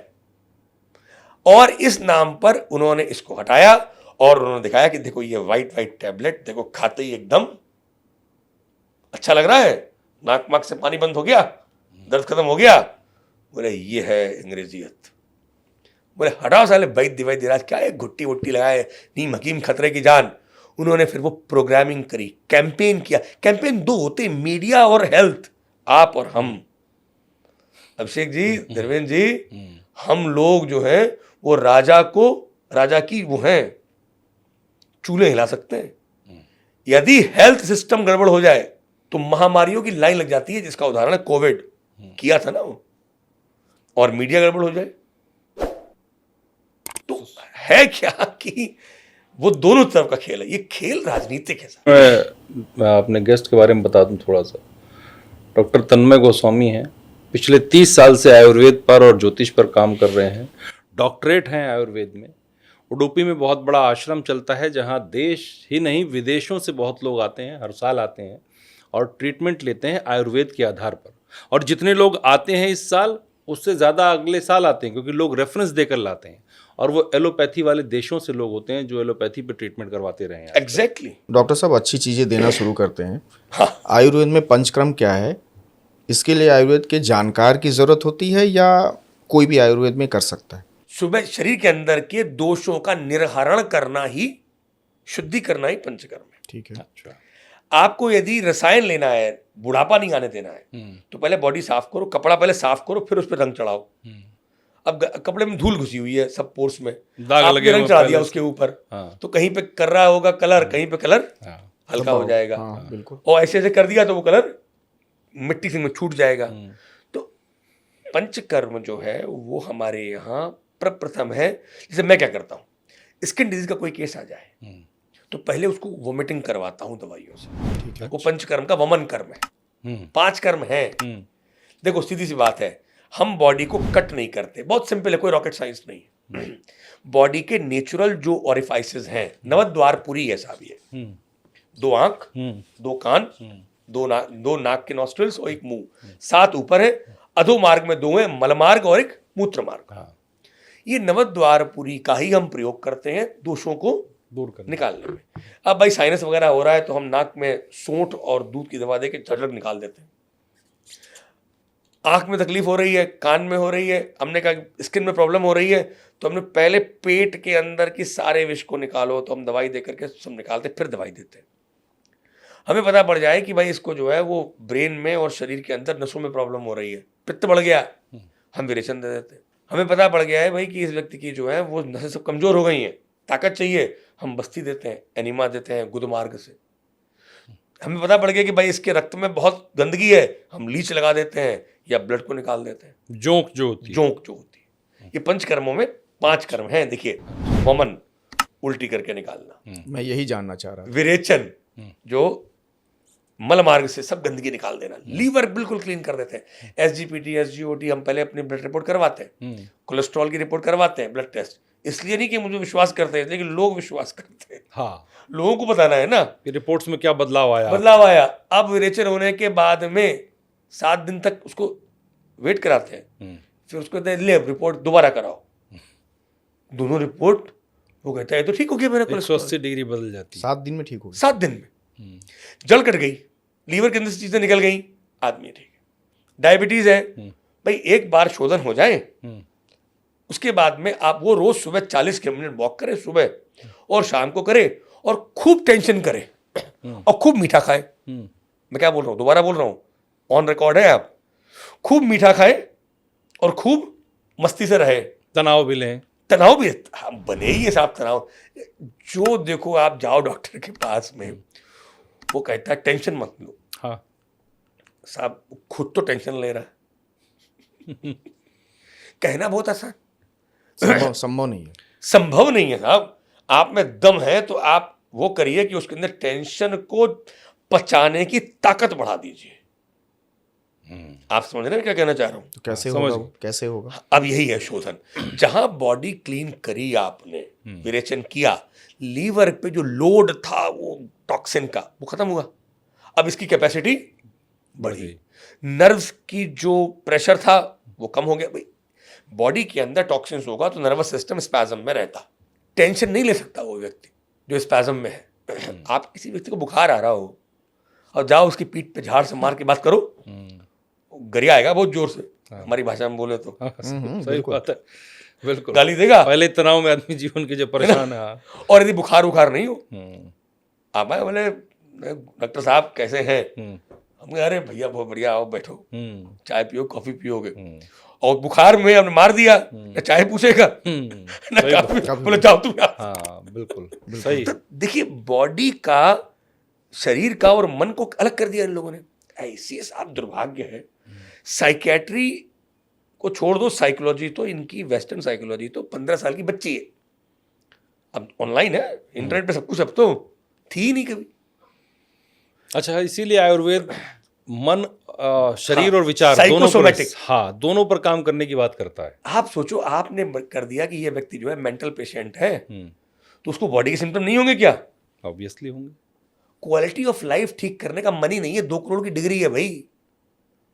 और इस नाम पर उन्होंने इसको हटाया और उन्होंने दिखाया कि देखो ये वाइट वाइट टैबलेट देखो खाते ही एकदम अच्छा लग रहा है, नाक माक से पानी बंद हो गया, दर्द खत्म हो गया। बोले ये है अंग्रेजियत। बोले हटाओ साले वैद्य वैद्यराज, क्या है घुट्टी वुट्टी लगाए, नीम हकीम खतरे की जान। उन्होंने फिर वो प्रोग्रामिंग करी, कैंपेन किया। कैंपेन दो होते, मीडिया और हेल्थ, आप और हम। अभिषेक जी, धर्मेंद्र जी, हम लोग जो हैं वो राजा की वो हैं, चूल्हे हिला सकते हैं। यदि हेल्थ सिस्टम गड़बड़ हो जाए तो महामारियों की लाइन लग जाती है, जिसका उदाहरण है कोविड किया था ना वो। और मीडिया गड़बड़ हो जाए तो है क्या कि वो दोनों तरफ का खेल है, ये खेल राजनीतिक है। मैं अपने गेस्ट के बारे में बता दूं थोड़ा सा। डॉक्टर तन्मय गोस्वामी हैं, पिछले 30 साल से आयुर्वेद पर और ज्योतिष पर काम कर रहे हैं, डॉक्टरेट हैं आयुर्वेद में। उडुपी में बहुत बड़ा आश्रम चलता है जहां देश ही नहीं विदेशों से बहुत लोग आते हैं, हर साल आते हैं और ट्रीटमेंट लेते हैं आयुर्वेद के आधार पर। और जितने लोग आते हैं इस साल, उससे ज़्यादा अगले साल आते हैं, क्योंकि लोग रेफरेंस देकर लाते हैं। और वो एलोपैथी वाले देशों से लोग होते हैं जो एलोपैथी पे ट्रीटमेंट करवाते रहे हैं। एग्जैक्टली। डॉक्टर साहब अच्छी चीज़ें देना शुरू करते हैं। हाँ। आयुर्वेद में पंचकर्म क्या है, इसके लिए आयुर्वेद के जानकार की ज़रूरत होती है या कोई भी आयुर्वेद में कर सकता है? सुबह शरीर के अंदर के दोषों का निर्हरण करना ही, शुद्धि करना ही पंचकर्म है। ठीक है। अच्छा। आपको यदि रसायन लेना है, बुढ़ापा नहीं आने देना है, तो पहले बॉडी साफ करो, कपड़ा पहले साफ करो, फिर उस पर रंग चढ़ाओ। अब कपड़े में धूल घुसी हुई है सब पोर्स में, दाग आपने लगे रंग हुए चढ़ा पहले दिया से। उसके ऊपर, हाँ। तो कहीं पे कर रहा होगा कलर, कहीं पे कलर हल्का हो जाएगा। हाँ, बिल्कुल। और ऐसे ऐसे कर दिया तो वो कलर मिट्टी से में छूट जाएगा। तो पंचकर्म जो है वो हमारे यहाँ प्रप्रथम है। जैसे मैं क्या करता हूँ, स्किन डिजीज का कोई केस आ जाए तो पहले उसको वोमिटिंग करवाता हूँ दवाइयों से। ठीक है। वो पंचकर्म का वमन कर्म है। 5 कर्म है। देखो सीधी सी बात है, हम बॉडी को कट नहीं करते, बहुत सिंपल है, कोई रॉकेट साइंस नहीं है। बॉडी के नेचुरल जो ऑरिफाइसेस हैं, नवद्वारपुरी है साहब ये। 2 आंख, 2 कान, 2 नाक के नॉस्ट्रिल्स और 1 मुंह, 7 ऊपर है, अधोमार्ग में 2 है, मलमार्ग और 1 मूत्रमार्ग। ये नवद्वारपुरी का ही हम प्रयोग करते हैं दोषों को दूर करना, निकालने में। अब भाई साइनस वगैरह हो रहा है तो हम नाक में सोंठ और दूध की दवा देके झटक निकाल देते हैं। आंख में तकलीफ हो रही है, कान में हो रही है, हमने कहा स्किन में प्रॉब्लम हो रही है, तो हमने पहले पेट के अंदर की सारे विष को निकालो, तो हम दवाई दे करके सब निकालते, फिर दवाई देते हैं। हमें पता पड़ जाए कि भाई इसको जो है वो ब्रेन में और शरीर के अंदर नसों में प्रॉब्लम हो रही है, पित्त बढ़ गया, हम विरेचन दे देते हैं। हमें पता पड़ गया है भाई कि इस व्यक्ति की जो है वो नसें सब कमजोर हो गई हैं, ताकत चाहिए, हम बस्ती देते हैं, एनिमा देते हैं गुद मार्ग से। हमें पता पड़ गया कि भाई इसके रक्त में बहुत गंदगी है, हम लीच लगा देते हैं या ब्लड को निकाल देते हैं। जोंक जो होती है। ये पंचकर्मों में 5 कर्म हैं। देखिए, वमन, उल्टी करके निकालना, मैं यही जानना चाह रहा था। विरेचन, जो मल मार्ग से सब गंदगी निकाल देना, लीवर बिल्कुल क्लीन कर देते हैं। एसजीपीटी, एसजीओटी हम पहले अपनी ब्लड रिपोर्ट करवाते हैं, कोलेस्ट्रॉल की रिपोर्ट करवाते हैं, ब्लड टेस्ट। इसलिए नहीं कि मुझे विश्वास करते हैं, लेकिन लोग विश्वास करते हैं। हाँ, लोगों को बताना है ना कि रिपोर्ट्स में क्या बदलाव आया। अब विरेचन होने के बाद में 7 दिन तक उसको वेट कराते हैं, फिर उसको ले रिपोर्ट दोबारा कराओ, दोनों रिपोर्ट वो कहता है तो ठीक हो गया मेरा कोलेस्ट्रॉल। 180 डिग्री बदल जाती है 7 दिन में ठीक हो गया। 7 दिन में जल कट गई, लीवर के अंदर से चीजें निकल गई, आदमी ठीक है। डायबिटीज है भाई, एक बार शोधन हो जाए उसके बाद में आप वो रोज सुबह 40 मिनट वॉक करें सुबह और शाम को करें, और खूब टेंशन करें और खूब मीठा खाए। मैं क्या बोल रहा हूं, दोबारा बोल रहा हूं, ऑन रिकॉर्ड है, आप खूब मीठा खाए और खूब मस्ती से रहे, तनाव भी लें। तनाव भी हम बने ही है साहब। तनाव जो देखो, आप जाओ डॉक्टर के पास में, वो कहता है टेंशन मत लो। हाँ साहब खुद तो टेंशन ले रहा है। कहना बहुत आसान, संभव नहीं है। संभव नहीं है साहब। आप में दम है तो आप वो करिए कि उसके अंदर टेंशन को पचाने की ताकत बढ़ा दीजिए। आप समझ रहे हैं क्या कहना चाह रहा हूं? तो कैसे समझ होगा गए। वो? कैसे होगा? अब यही है शोधन। जहां बॉडी क्लीन करी आपने, विरेचन किया, लीवर पे जो लोड था वो टॉक्सिन का, वो खत्म हुआ। अब इसकी कैपेसिटी बढ़ी, नर्व्स की जो प्रेशर था वो कम हो गया। भाई बॉडी के अंदर टॉक्सिन्स होगा तो नर्वस सिस्टम स्पैज्म में रहता, टेंशन नहीं ले सकता वो व्यक्ति जो स्पैज्म में है। आप किसी व्यक्ति को बुखार आ रहा हो और जाओ उसकी पीठ पे झाड़ से मार के बात करो, गरिया आएगा बहुत जोर से, हमारी भाषा में बोले तो सही बात है, बिल्कुल गाली देगा। पहले तनाव में आदमी जीवन के जो परेशान है। और यदि बुखार उखार नहीं हो, आप आए बोले डॉक्टर साहब कैसे हैं, हम कहे अरे भैया बहुत बढ़िया, आओ बैठो, चाय पियो कॉफी पियोगे, और बुखार में हमने मार दिया, ना चाय पूछेगा ना कॉफी, बोले जाओ तुम। हाँ बिल्कुल सही। तो देखिए बॉडी का, शरीर का और मन को अलग कर दिया इन लोगों ने। ऐसी साफ दुर्भाग्य है। साइकेट्री को छोड़ दो, साइकोलॉजी तो इनकी, वेस्टर्न साइकोलॉजी तो 15 साल की बच्ची है। अब ऑनलाइन है, इंटरनेट पे सब कुछ, अब तो थी ही नहीं कभी। अच्छा, इसीलिए आयुर्वेद मन, शरीर हाँ, और विचार दोनों पर, साइकोसोमैटिक, हाँ दोनों पर काम करने की बात करता है। आप सोचो, आपने कर दिया कि ये व्यक्ति जो है मेंटल पेशेंट है, तो उसको बॉडी के सिम्टम नहीं होंगे क्या? ऑब्वियसली होंगे। क्वालिटी ऑफ लाइफ ठीक करने का मनी नहीं है, 2 करोड़ की डिग्री है भाई,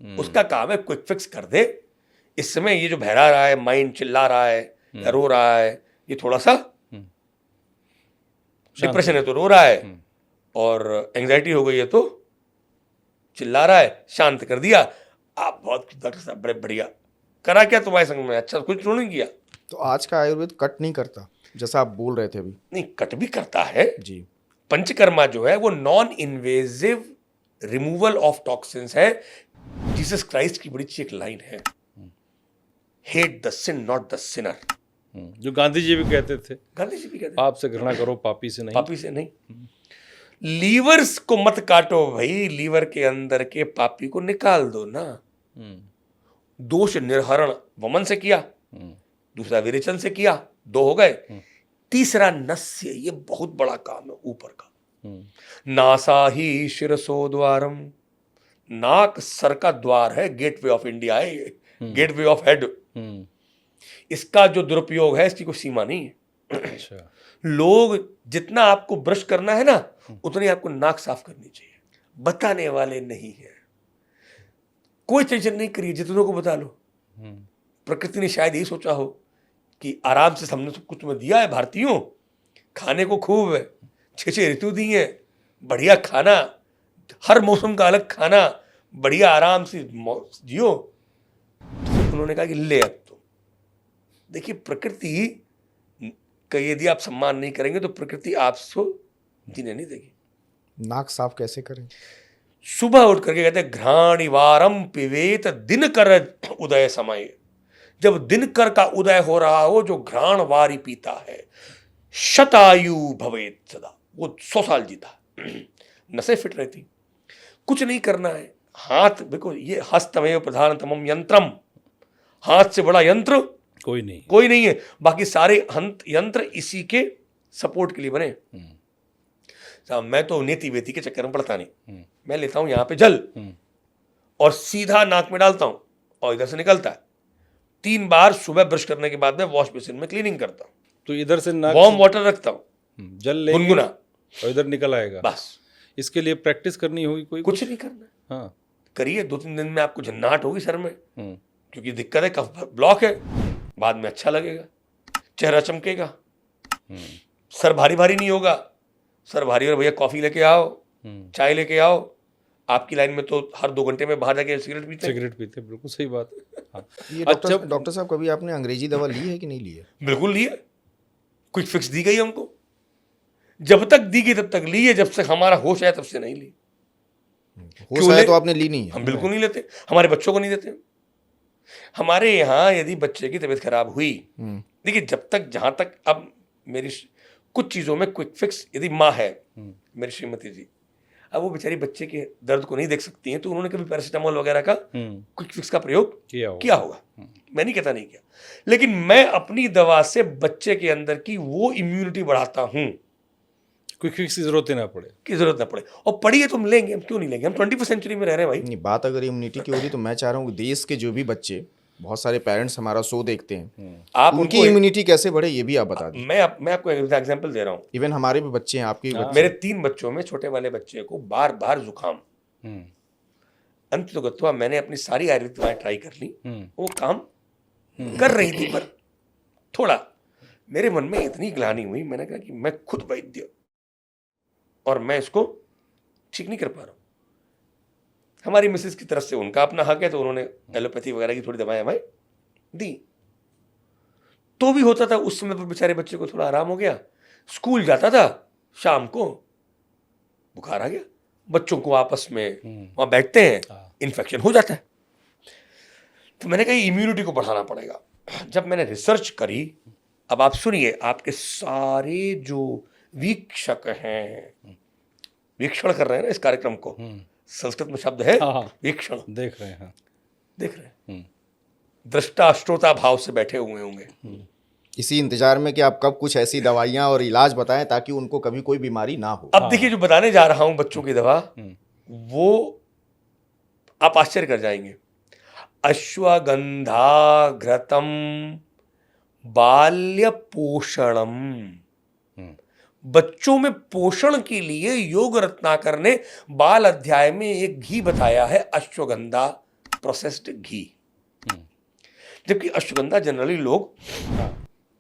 उसका काम है क्विक फिक्स कर दे। इस समय ये जो बहरा रहा है, माइंड चिल्ला रहा है या रो रहा है, ये थोड़ा सा डिप्रेशन है तो रो रहा है, और एंजाइटी हो गई है तो चिल्ला रहा है, शांत कर दिया। आप बहुत डॉक्टर साहब बड़े बढ़िया, करा क्या तुम्हारे संग में? अच्छा, कुछ नहीं किया। तो आज का आयुर्वेद कट नहीं करता जैसा आप बोल रहे थे अभी? नहीं, कट भी करता है जी। पंचकर्मा जो है वो non invasive removal of toxins है। जीसस क्राइस्ट की बड़ी अच्छी एक लाइन है, hate the sin not the sinner, जो गांधी जी भी कहते थे, गांधी जी भी कहते हैं, पाप से घृणा करो, पापी से नहीं। पापी से नहीं। लीवर्स को मत काटो भाई, लीवर के अंदर के पापी को निकाल दो ना। दोष निर्हरण वमन से किया, दूसरा विरेचन से किया, 2 हो गए। तीसरा नस्य, ये बहुत बड़ा काम है ऊपर का। नासा ही शिरसो द्वारम, नाक सर का द्वार है, गेटवे ऑफ इंडिया है ये, गेटवे ऑफ हेड। इसका जो दुरुपयोग है इसकी कोई सीमा नहीं है। अच्छा, लोग जितना आपको ब्रश करना है ना, उतनी आपको नाक साफ करनी चाहिए, बताने वाले नहीं है। कोई टेंशन नहीं करिए, जितनों को बता लो। प्रकृति ने शायद यही सोचा हो कि आराम से हमने सब कुछ तुम्हें दिया है भारतीयों, खाने को खूब है, 6 ऋतु दी है, बढ़िया खाना, हर मौसम का अलग खाना, बढ़िया आराम से जियो। तो उन्होंने कहा कि ले अब तो देखिए, प्रकृति का यदि आप सम्मान नहीं करेंगे तो प्रकृति आपको जीने नहीं देगी। नाक साफ कैसे करें? सुबह उठ करके कहते हैं घ्राणिवारम पिबेत दिनकर उदय समय। जब दिनकर का उदय हो रहा हो, जो घ्राण वारी पीता है, शतायु भवेत सदा, वो 100 साल जीता। नसें फिट रहती, कुछ नहीं करना है। हाथ देखो, ये हस्तमेव प्रधानतमम यंत्रम, हाथ से बड़ा यंत्र कोई नहीं, कोई नहीं है। बाकी सारे यंत्र इसी के सपोर्ट के लिए बने। साहब मैं तो नेति वेति के चक्कर में पड़ता नहीं, मैं लेता हूं यहाँ पे जल और सीधा नाक में डालता हूं और इधर से निकलता है। 3 बार सुबह ब्रश करने के बाद में वॉश बेसिन में क्लीनिंग करता हूं, तो इधर से नाक वार्म वाटर रखता हूं, जल लेंगे गुनगुना, और इधर निकल आएगा। बस इसके लिए प्रैक्टिस करनी होगी कोई? कुछ नहीं करना। हाँ, करिए, 2-3 दिन में आपको झन्नाहट होगी सर में, क्योंकि दिक्कत है, कफ ब्लॉक है। बाद में अच्छा लगेगा, चेहरा चमकेगा, सर भारी भारी नहीं होगा। सर भारी और भैया कॉफी लेके आओ, चाय लेके आओ। आपकी लाइन में तो हर 2 घंटे में बाहर जाके सिगरेट पीते, बिल्कुल सही बात है। हाँ। ये अच्छा, डॉक्टर साहब, कभी आपने अंग्रेजी दवा ली है कि नहीं ली है? बिल्कुल ली है, क्विक फिक्स दी गई हमको, जब तक दी गई तब तक ली है, जब से हमारा होश आया तब से नहीं ली। हो सकता तो आपने ली नहीं है? हम बिल्कुल नहीं लेते, हमारे बच्चों को नहीं देते। हमारे यहाँ यदि बच्चे की तबीयत खराब हुई, देखिए जब तक, जहां तक अब मेरी कुछ चीजों में क्विक फिक्स, यदि माँ है मेरी श्रीमती जी, अब वो बेचारी बच्चे के दर्द को नहीं देख सकती हैं, तो उन्होंने कभी पैरासीटामोल वगैरह का क्विक फिक्स का प्रयोग किया होगा। मैं नहीं कहता नहीं किया, लेकिन मैं अपनी दवा से बच्चे के अंदर की वो इम्यूनिटी बढ़ाता हूं, क्विक फिक्स की जरूरत ना पड़े। और पड़ी है तो हम लेंगे, हम क्यों नहीं लेंगे? हम 21वीं सेंचुरी में रह रहे हैं भाई। नहीं, बात अगर इम्यूनिटी की होगी तो मैं चाह रहा हूँ कि देश के जो भी बच्चे, बहुत सारे पेरेंट्स हमारा शो देखते हैं, आप उनकी उनको इम्यूनिटी कैसे बढ़े ये भी आप बता दें। मैं आपको एग्जांपल दे रहा हूँ। इवन हमारे भी बच्चे हैं, आपके भी बच्चे। मेरे 3 बच्चों में छोटे वाले बच्चे को बार बार जुकाम, अंत तो गत्वा मैंने अपनी सारी आयुर्वेदिक दवाएं ट्राई कर ली, वो काम कर रही थी, पर थोड़ा मेरे मन में इतनी ग्लानि हुई, मैंने कहा कि मैं खुद वैद्य और मैं इसको ठीक नहीं कर पा रहा हूँ। हमारी मिसेस की तरफ से उनका अपना हक है, तो उन्होंने एलोपैथी वगैरह की थोड़ी दवाएं हमें दी, तो भी होता था। उस समय पर बेचारे बच्चे को थोड़ा आराम हो गया, स्कूल जाता था, शाम को बुखार आ गया, बच्चों को आपस में वहां बैठते हैं, इन्फेक्शन हो जाता है। तो मैंने कहा इम्यूनिटी को बढ़ाना पड़ेगा। जब मैंने रिसर्च करी, अब आप सुनिए, आपके सारे जो वीक्षक हैं, वीक्षण कर रहे हैं ना इस कार्यक्रम को, संस्कृत में शब्द है वीक्षण, देख रहे हैं, देख रहे हैं, दृष्टा श्रोता भाव से बैठे हुए होंगे, इसी इंतजार में कि आप कब कुछ ऐसी दवाइयाँ और इलाज बताएं ताकि उनको कभी कोई बीमारी ना हो। अब देखिए जो बताने जा रहा हूं बच्चों की दवा, वो आप आश्चर्य कर जाएंगे। अश्वगंधाघृतम बाल्य पोषणम, बच्चों में पोषण के लिए योग रत्नाकर ने बाल अध्याय में एक घी बताया है, अश्वगंधा प्रोसेस्ड घी। जबकि अश्वगंधा जनरली लोग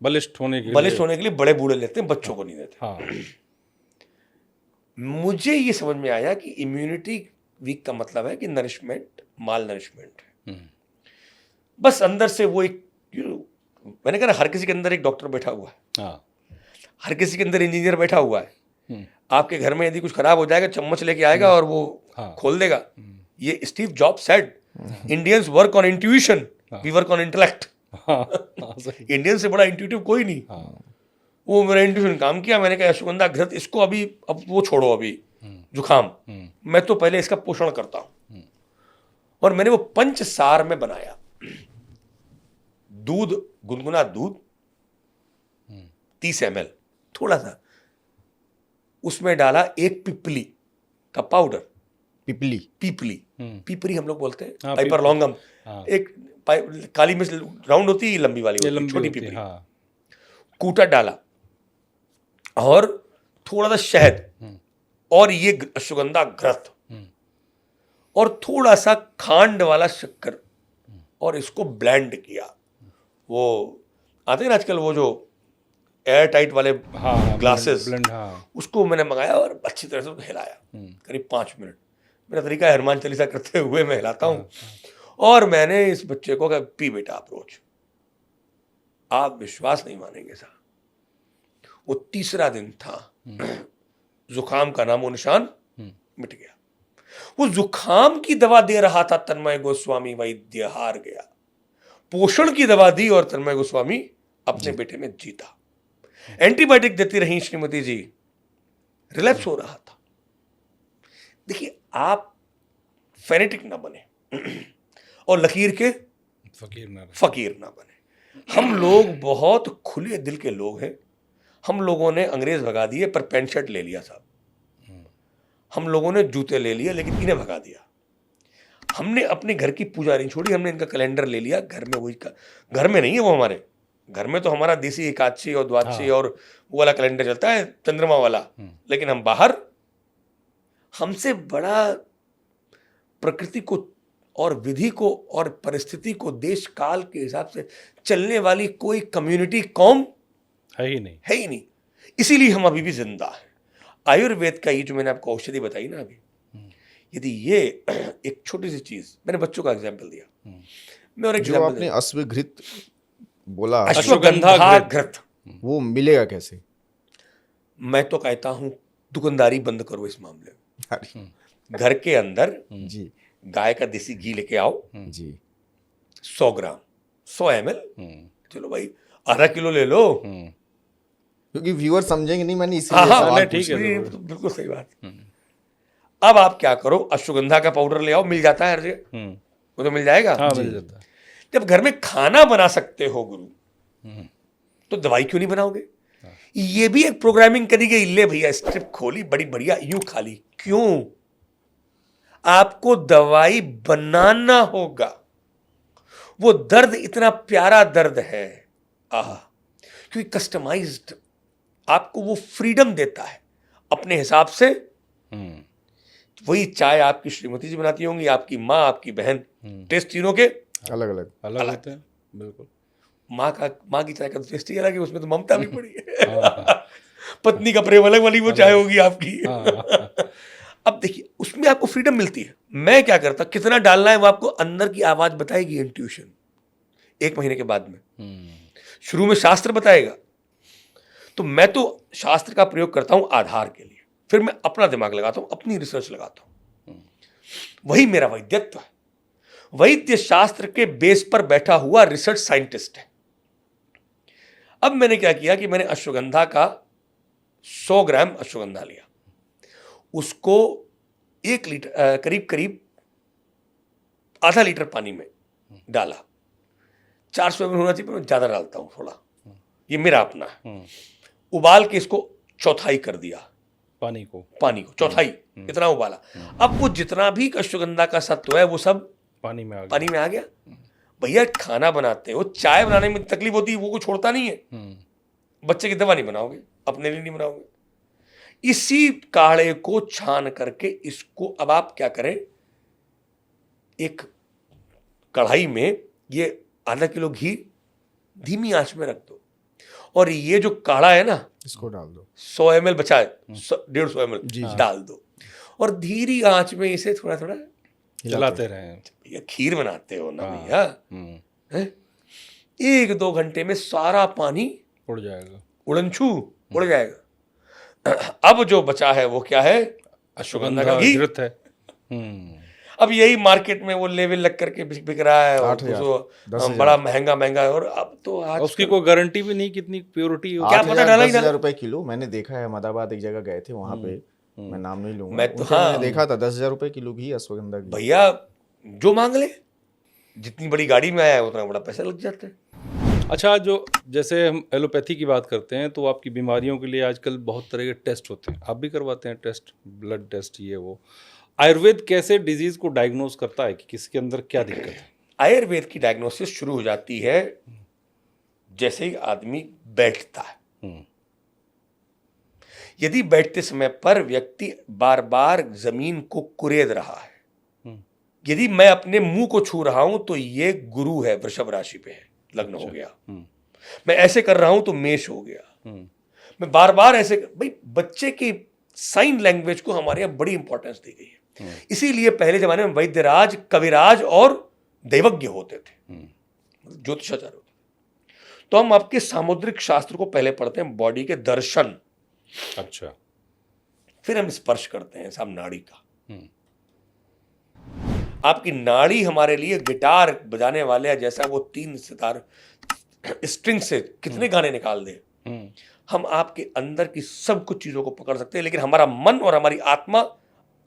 बलिष्ठ होने के लिए बड़े बूढ़े लेते हैं, बच्चों को नहीं देते। मुझे ये समझ में आया कि इम्यूनिटी वीक का मतलब है कि नरिशमेंट माल नरिशमेंट है। बस अंदर से वो एक, मैंने कहा हर किसी के अंदर एक डॉक्टर बैठा हुआ है, हर किसी के अंदर इंजीनियर बैठा हुआ है। आपके घर में यदि कुछ खराब हो जाएगा, चम्मच लेके आएगा और वो खोल देगा। ये Steve Jobs said, Indians work on intuition, we work on intellect. Indian से बड़ा इंट्यूटिव कोई नहीं। वो मेरा इंट्यूशन काम किया। मैंने कहा अश्वगंधा घृत, इसको अभी अब वो छोड़ो, अभी जुखाम, मैं तो पहले इसका पोषण करता हूं। और मैंने वो पंचसार में बनाया। दूध, गुनगुना दूध 30 ml, थोड़ा सा, उसमें डाला एक पिपली का पाउडर। पीपली हम लोग बोलते हैं, पाइपर लॉन्गम। एक काली मिर्च राउंड होती है, लंबी वाली होती है, छोटी पीपली। कूटा डाला और थोड़ा सा शहद और ये अश्वगंधा घृत और थोड़ा सा खांड वाला शक्कर, और इसको ब्लेंड किया। वो आते हैं ना आजकल वो जो एयर टाइट वाले ग्लासेस, उसको मैंने मंगाया और अच्छी तरह से हिलाया, करीब 5 मिनट। मेरा तरीका है हनुमान चालीसा करते हुए मैं हिलाता हूँ। और मैंने इस बच्चे को कहा, पी बेटा आप रोज। आप विश्वास नहीं मानेंगे साहब, वो तीसरा दिन था, जुखाम का नामो निशान मिट गया। वो जुखाम की दवा दे रहा था तन्मय गोस्वामी, वैद्य हार गया। पोषण की दवा दी और तन्मय गोस्वामी अपने बेटे में जीता। एंटीबायोटिक देती रही श्रीमती जी, रिलैप्स हो रहा था। देखिए, आप फेनेटिक ना बने और लकीर के फकीर ना बने। हम लोग बहुत खुले दिल के लोग हैं। हम लोगों ने अंग्रेज भगा दिए पर पैंट शर्ट ले लिया साहब। हम लोगों ने जूते ले लिए लेकिन इन्हें भगा दिया। हमने अपने घर की पूजा नहीं छोड़ी, हमने इनका कैलेंडर ले लिया। घर में वही घर में नहीं है वो, हमारे घर में तो हमारा देसी एकादशी और द्वादशी और वो वाला कैलेंडर चलता है, चंद्रमा वाला। लेकिन हम बाहर, हमसे बड़ा प्रकृति को और विधि को और परिस्थिति को देश काल के हिसाब से चलने वाली कोई कम्युनिटी, कौम है ही नहीं। इसीलिए हम अभी भी जिंदा हैं। आयुर्वेद का ये जो मैंने आपको औषधि बताई ना अभी, यदि ये एक छोटी सी चीज, मैंने बच्चों का एग्जाम्पल दिया, मैं और एक जो आपने अश्वघृत बोला, अश्वगंधा घृत, वो मिलेगा कैसे? मैं तो कहता हूं दुकानदारी बंद करो इस मामले में। घर के अंदर जी गाय का देसी घी लेके आओ जी, 100 ग्राम, 100 ml, चलो भाई आधा किलो ले लो, क्योंकि व्यूअर समझेंगे नहीं, मैंने इसलिए हाँ ठीक है, बिल्कुल सही बात। अब आप क्या करो, अश्वगंधा का पाउडर ले आओ, मिल जाता है हर जगह, वो तो मिल जाएगा। मिल जाता है। जब घर में खाना बना सकते हो गुरु, तो दवाई क्यों नहीं बनाओगे? ये भी एक प्रोग्रामिंग करी गई, ले भैया स्ट्रिप खोली बड़ी बढ़िया, यूं खाली। क्यों? आपको दवाई बनाना होगा। वो दर्द इतना प्यारा दर्द है, क्योंकि कस्टमाइज्ड, आपको वो फ्रीडम देता है अपने हिसाब से। वही चाय आपकी श्रीमती जी बनाती होंगी, आपकी माँ, आपकी बहन, टेस्ट तीनों के अलग होते हैं, बिल्कुल। माँ की चाय का तो टेस्ट ही अलग है, उसमें तो ममता भी पड़ी है। पत्नी का प्रेम अलग वाली वो चाय होगी आपकी। अब देखिए उसमें आपको फ्रीडम मिलती है। मैं क्या करता, कितना डालना है वो आपको अंदर की आवाज बताएगी, इंट्यूशन। 1 महीने के बाद में शुरू में शास्त्र बताएगा, तो मैं तो शास्त्र का प्रयोग करता हूं आधार के लिए, फिर मैं अपना दिमाग लगाता हूं, अपनी रिसर्च लगाता हूं। वही मेरा वैद्यत्व है। वैद्य शास्त्र के बेस पर बैठा हुआ रिसर्च साइंटिस्ट है। अब मैंने क्या किया कि मैंने अश्वगंधा का 100 ग्राम अश्वगंधा लिया, उसको 1 लीटर करीब करीब आधा लीटर पानी में डाला। 400 ml होना चाहिए, पर मैं ज्यादा डालता हूं थोड़ा, ये मेरा अपना है। उबाल के इसको चौथाई कर दिया, पानी को चौथाई, इतना उबाला। अब वो जितना भी अश्वगंधा का सत्व है वो सब पानी में आ गया। भैया खाना बनाते हो, चाय बनाने में तकलीफ होती है, वो को छोड़ता नहीं है। बच्चे की दवा नहीं बनाओगे, अपने लिए नहीं बनाओगे। इसी काढ़े को छान करके इसको अब आप क्या करें, एक कढ़ाई में ये आधा किलो घी धीमी आंच में रख दो, और ये जो काढ़ा है ना इसको डाल दो, 100 ml बचा है, 150 ml डाल दो, और धीरी आंच में इसे थोड़ा थोड़ा चलाते रहे। भैया खीर बनाते हो ना भैया, 1-2 घंटे में सारा पानी उड़ जाएगा, उड़ जाएगा। अब जो बचा है वो क्या है, अश्वगंधा का घी है। अब यही मार्केट में वो लेवल लग करके बिक रहा है, और 8,000 बड़ा महंगा महंगा है। और अब तो आज उसकी कोई गारंटी भी नहीं कितनी प्योरिटी हो। क्या पता डाला ही ना। 10,000 रुपए किलो मैंने देखा है। अहमदाबाद एक जगह गए थे, वहां पे मैं नाम नहीं लूंगा, मैं तो मैंने देखा था 10,000 रुपए किलो घी अश्वगंधा घी। भैया जो मांग ले, जितनी बड़ी गाड़ी में आया है उतना बड़ा पैसा लग जाता है। अच्छा, जो जैसे हम एलोपैथी की बात करते हैं, तो आपकी बीमारियों के लिए आजकल बहुत तरह के टेस्ट होते हैं, आप भी करवाते हैं टेस्ट, ब्लड टेस्ट, ये वो। आयुर्वेद कैसे डिजीज को डायग्नोज करता है कि किसके अंदर क्या दिक्कत है? आयुर्वेद की डायग्नोसिस शुरू हो जाती है जैसे ही आदमी बैठता है। यदि बैठते समय पर व्यक्ति बार बार जमीन को कुरेद रहा है, यदि मैं अपने मुंह को छू रहा हूं तो ये गुरु है, वृषभ राशि पे है, लग्न हो गया। मैं ऐसे कर रहा हूं तो मेष हो गया। मैं बार बार ऐसे, भाई बच्चे की साइन लैंग्वेज को हमारे यहां बड़ी इंपॉर्टेंस दी गई है। इसीलिए पहले जमाने में वैद्यराज, कविराज और दैवज्ञ होते थे, ज्योतिषाचार्य होते थे। तो हम आपके सामुद्रिक शास्त्र को पहले पढ़ते हैं, बॉडी के दर्शन, अच्छा, फिर हम स्पर्श करते हैं साहब नाड़ी का। आपकी नाड़ी हमारे लिए गिटार बजाने वाले जैसा वो 3 सितार स्ट्रिंग से कितने गाने निकाल दे। हम आपके अंदर की सब कुछ चीजों को पकड़ सकते हैं, लेकिन हमारा मन और हमारी आत्मा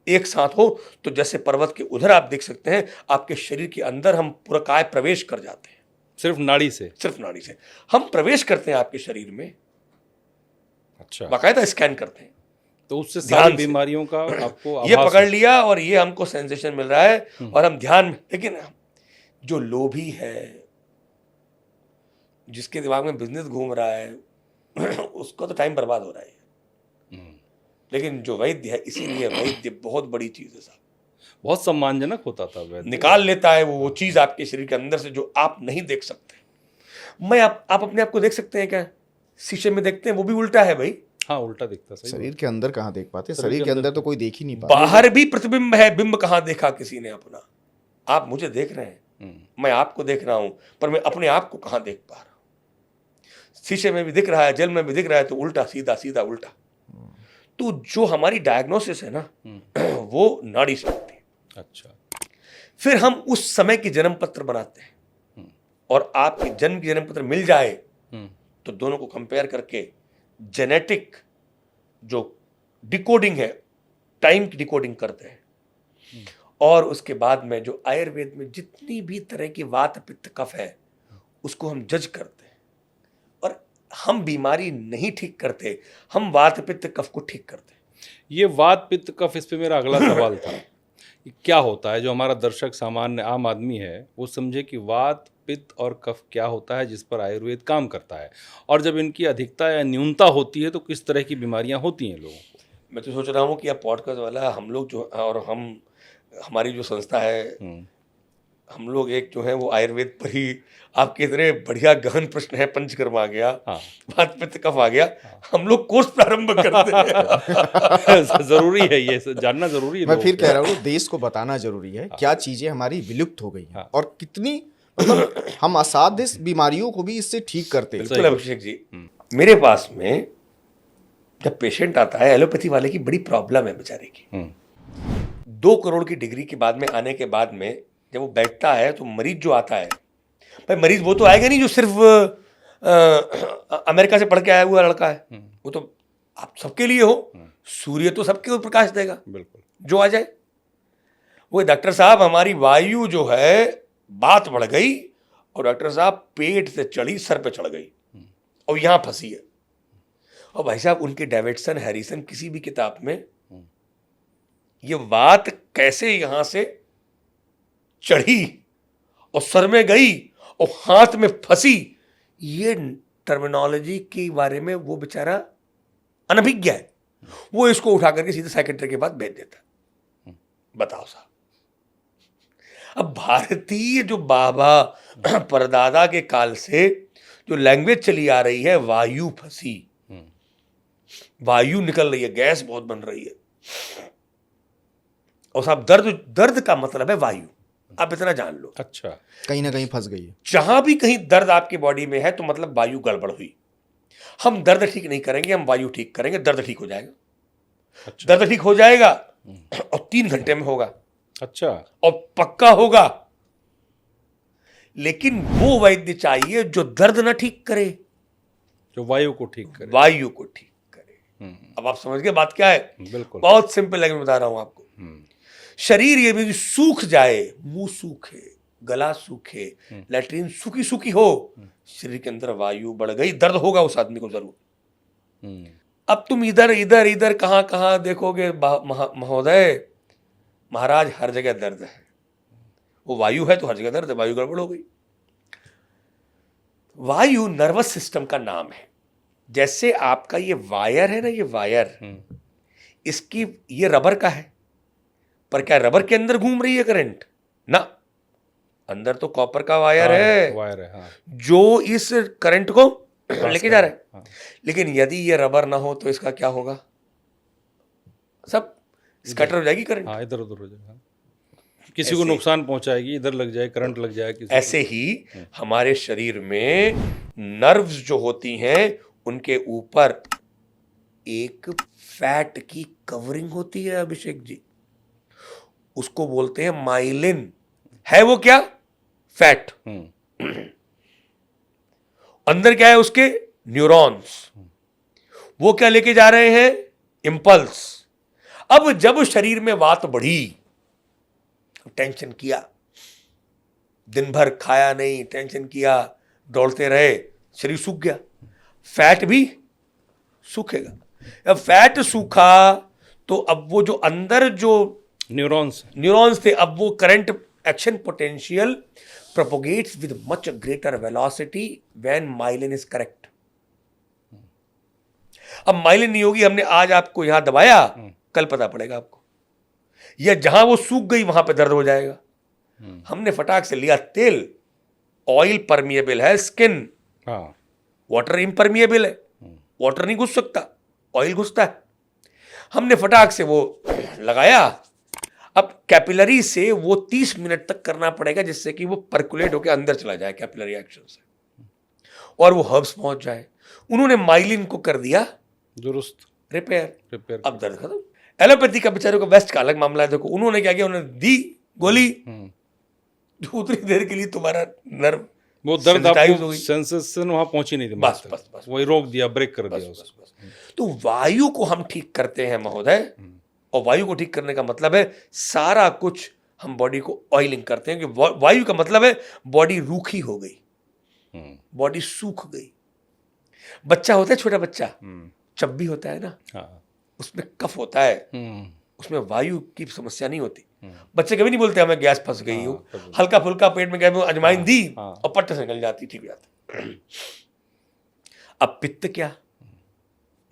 एक साथ हो तो जैसे पर्वत के उधर आप देख सकते हैं, आपके शरीर के अंदर हम पुरकाय प्रवेश कर जाते हैं। सिर्फ नाड़ी से हम प्रवेश करते हैं आपके शरीर में। अच्छा, बाकायदा स्कैन करते हैं, तो उससे सारी बीमारियों का आपको ये पकड़ लिया और ये हमको सेंसेशन मिल रहा है और हम ध्यान में। लेकिन जो लोभी है, जिसके दिमाग में बिजनेस घूम रहा है, उसका तो टाइम बर्बाद हो रहा है। लेकिन जो वैद्य है, इसीलिए वैद्य बहुत बड़ी चीज है साहब, बहुत सम्मानजनक होता था वैद्य। निकाल लेता है वो चीज आपके शरीर के अंदर से जो आप नहीं देख सकते। आप अपने आप को देख सकते हैं क्या? शीशे में देखते हैं, वो भी उल्टा है भाई। हाँ, उल्टा दिखता है। शरीर के अंदर कहाँ देख पाते? शरीर के अंदर तो कोई देख ही नहीं पाता। बाहर भी प्रतिबिंब है, बिंब कहाँ देखा किसी ने अपना? आप मुझे देख रहे हैं, मैं आपको देख रहा हूं, पर मैं अपने आप को कहाँ देख पा रहा हूं? शीशे में भी दिख रहा है, जल में भी दिख रहा है, तो उल्टा सीधा सीधा उल्टा। तो जो हमारी डायग्नोसिस है ना, वो नाड़ी से होती है। अच्छा, फिर हम उस समय की जन्म पत्र बनाते हैं, और आपके जन्म की जन्म पत्र मिल जाए तो दोनों को कंपेयर करके जेनेटिक जो डिकोडिंग है, टाइम की डिकोडिंग करते हैं। और उसके बाद में जो आयुर्वेद में जितनी भी तरह की वात पित्त कफ है, उसको हम जज करते हैं। और हम बीमारी नहीं ठीक करते, हम वात पित्त कफ को ठीक करते हैं। ये वात पित्त कफ, इस पे मेरा अगला सवाल था, क्या होता है? जो हमारा दर्शक सामान्य आम आदमी है वो समझे कि वात पित्त और कफ क्या होता है, जिस पर आयुर्वेद काम करता है, और जब इनकी अधिकता या न्यूनता होती है तो किस तरह की बीमारियां होती हैं लोगों को। मैं तो सोच रहा हूँ कि अब पॉडकास्ट वाला हम लोग जो, और हमारी जो संस्था है, हम लोग एक जो है वो आयुर्वेद पर ही, आपके इतने बढ़िया गहन प्रश्न है, पंचकर्म आ गया, हाँ। वात पित्त कफ आ गया, हम लोग कोर्स प्रारंभ करते हैं। जरूरी है, ये जानना जरूरी है मैं लोगों फिर को। कह रहा हूँ, देश को बताना जरूरी है क्या चीजें हमारी विलुप्त हो गई हैं हाँ। और कितनी, मतलब हम असाध्य बीमारियों को भी इससे ठीक करते हैं। बिल्कुल अभिषेक जी, मेरे पास में जब पेशेंट आता है, एलोपैथी वाले की बड़ी प्रॉब्लम है बेचारे की। 2 करोड़ की डिग्री के बाद में आने के बाद में जब वो बैठता है तो मरीज जो आता है, भाई मरीज वो तो आएगा नहीं जो सिर्फ अमेरिका से पढ़ के आया हुआ लड़का है, वो तो आप सबके लिए हो, सूर्य तो सबके ऊपर प्रकाश देगा, बिल्कुल। जो आ जाए। वो डॉक्टर साहब हमारी वायु जो है, बात बढ़ गई और डॉक्टर साहब पेट से चढ़ी सर पे चढ़ गई और यहां फंसी है। और भाई साहब उनके डेविडसन हैरिसन किसी भी किताब में ये बात कैसे यहां से चढ़ी और सर में गई और हाथ में फंसी, ये टर्मिनोलॉजी के बारे में वो बेचारा अनभिज्ञ है। वो इसको उठा करके सीधे सेक्रेटरी के पास भेज देता है। बताओ साहब, अब भारतीय जो बाबा परदादा के काल से जो लैंग्वेज चली आ रही है, वायु फंसी, वायु निकल रही है, गैस बहुत बन रही है, और साहब दर्द का मतलब है वायु, आप इतना जान लो। अच्छा, कहीं ना कहीं फंस गई है। जहां भी कहीं दर्द आपकी बॉडी में है तो मतलब वायु गड़बड़ हुई। हम दर्द ठीक नहीं करेंगे, हम वायु ठीक करेंगे, दर्द ठीक हो जाएगा। अच्छा। दर्द ठीक हो जाएगा और 3 घंटे में होगा। अच्छा, और पक्का होगा। लेकिन वो वैद्य चाहिए जो दर्द ना ठीक करे, जो वायु को ठीक करे। वायु को ठीक करे। अब आप समझ गए बात क्या है? बिल्कुल। बहुत सिंपल लैंग्वेज में बता रहा हूं आपको। शरीर ये भी सूख जाए, मुंह सूखे, गला सूखे, लैट्रीन सूखी सूखी हो, शरीर के अंदर वायु बढ़ गई, दर्द होगा उस आदमी को जरूर। अब तुम इधर इधर इधर कहां कहां देखोगे महोदय, महाराज हर जगह दर्द है। वो वायु है तो हर जगह दर्द है, वायु गड़बड़ हो गई। वायु नर्वस सिस्टम का नाम है। जैसे आपका ये वायर है ना, ये वायर, इसकी ये रबर का है, पर क्या रबर के अंदर घूम रही है करंट? ना, अंदर तो कॉपर का वायर है, वायर है, हाँ। जो इस करंट को लेके जा रहा है। हाँ। लेकिन यदि ये रबर ना हो तो इसका क्या होगा? सब स्कैटर हो जाएगी करंट। हाँ, इधर उधर हो जाएगा, किसी को नुकसान पहुंचाएगी, इधर लग जाए, करंट लग जाए किसी ऐसे ही हमारे शरीर में नर्व्स जो होती हैं उनके ऊपर एक फैट की कवरिंग होती है अभिषेक जी, उसको बोलते हैं माइलिन। है वो क्या? फैट। अंदर क्या है उसके? न्यूरॉन्स। वो क्या लेके जा रहे हैं? इंपल्स। अब जब शरीर में वात बढ़ी, टेंशन किया, दिन भर खाया नहीं, टेंशन किया, दौड़ते रहे, शरीर सूख गया, फैट भी सूखेगा। अब फैट सूखा तो अब वो जो अंदर जो न्यूरॉन्स थे, अब वो current action potential propagates with much greater velocity when myelin is correct. अब माइलिन नहीं होगी, हमने आज आपको यहां दबाया, कल पता पड़ेगा आपको, या जहां वो सूख गई वहां पे दर्द हो जाएगा। हमने फटाक से लिया तेल, ऑयल परमिएबल है, स्किन, वाटर इम्परमिएबल है, वाटर नहीं घुस सकता, ऑयल घुसता है। हमने फटाक से वो लगाया, अब कैपिलरी से वो 30 मिनट तक करना पड़ेगा जिससे कि वो परकुलेट होकर अंदर चला जाए कैपिलरी एक्शन से, और वो हर्ब्स पहुंच जाए। उन्होंने माइलिन को कर दिया दुरुस्त, रिपेयर। अब दर्द खत्म। एलोपैथी का बेचारे को बेस्ट का अलग मामला है। देखो उन्होंने क्या किया, उन्होंने दी गोली जो उतनी देर के लिए तुम्हारा नर्व, वो दर्द आपको सेंसेशन वहां पहुंची नहीं थी, बस वही रोक दिया, ब्रेक कर दिया उसको। तो वायु को हम ठीक करते हैं महोदय, और वायु को ठीक करने का मतलब है सारा कुछ हम बॉडी को ऑयलिंग करते हैं, कि वायु का मतलब है बॉडी रूखी हो गई, बॉडी सूख गई। बच्चा होता है, छोटा बच्चा चब्बी होता है ना, उसमें कफ होता है, उसमें वायु की समस्या नहीं होती। बच्चे कभी नहीं बोलते हमें गैस फंस गई हो, हल्का फुल्का पेट में गए, अजवाइन दी और पट्टे से निकल जाती, ठीक हो जाती। अब पित्त क्या,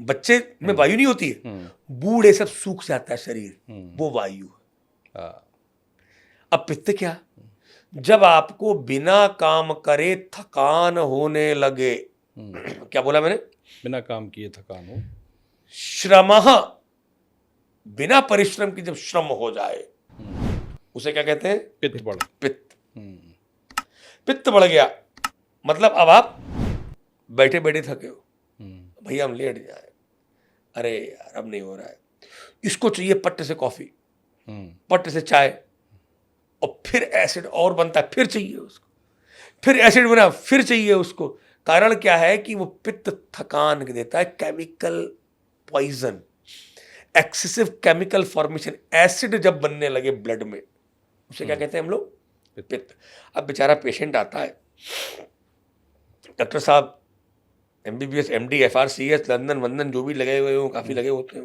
बच्चे में वायु नहीं होती है, बूढ़े सब सूख जाता है शरीर, वो वायु है। अब पित्त क्या, जब आपको बिना काम करे थकान होने लगे, क्या बोला मैंने? बिना काम किए थकान हो। श्रमः, बिना परिश्रम की जब श्रम हो जाए उसे क्या कहते हैं? पित्त बढ़। पित्त। पित्त बढ़ गया मतलब अब आप बैठे बैठे थके हो, भैया हम लेट जाए, अरे यार अब नहीं हो रहा है, इसको चाहिए पट्टे से कॉफी, पट्टे से चाय, और फिर एसिड और बनता है, फिर चाहिए उसको, फिर एसिड बना, फिर चाहिए उसको। कारण क्या है कि वो पित्त थकान देता है, chemical poison, excessive chemical formation, acid जब बनने लगे ब्लड में उसे क्या कहते हैं हम लोग? पित्त। अब बेचारा पेशेंट आता है, डॉक्टर साहब MBBS MD FRCS लंदन वंदन जो भी लगे हुए हो, काफ़ी लगे होते हैं,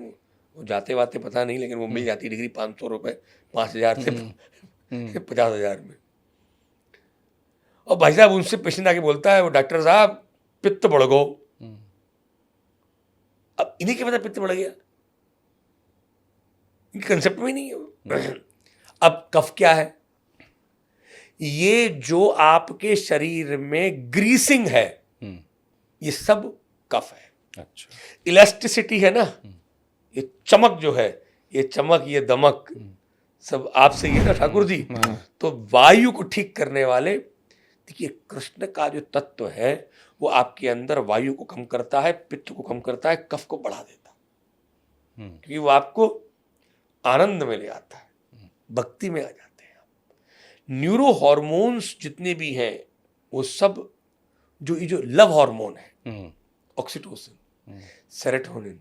वो जाते वाते पता नहीं, लेकिन वो मिल जाती डिग्री 500 रुपये, 5,000 से 50,000 में। और भाई साहब उनसे पेशेंट आके बोलता है, वो डॉक्टर साहब पित्त बढ़ गो। अब इन्हीं के पता पित्त बढ़ गया, इनके कंसेप्ट में नहीं है। अब कफ क्या है? ये जो आपके शरीर में ग्रीसिंग है ये सब कफ है। अच्छा। इलास्टिसिटी है ना, ये चमक जो है, ये चमक, ये दमक सब आपसे ही है ना ठाकुर जी। तो वायु को ठीक करने वाले, देखिए कृष्ण का जो तत्व है वो आपके अंदर वायु को कम करता है, पित्त को कम करता है, कफ को बढ़ा देता है, क्योंकि वो आपको आनंद में ले आता है, भक्ति में आ जाते हैं आप। न्यूरो हॉर्मोन्स जितने भी हैं वो सब जो ये जो लव हार्मोन है, ऑक्सीटोसिन, सेरोटोनिन,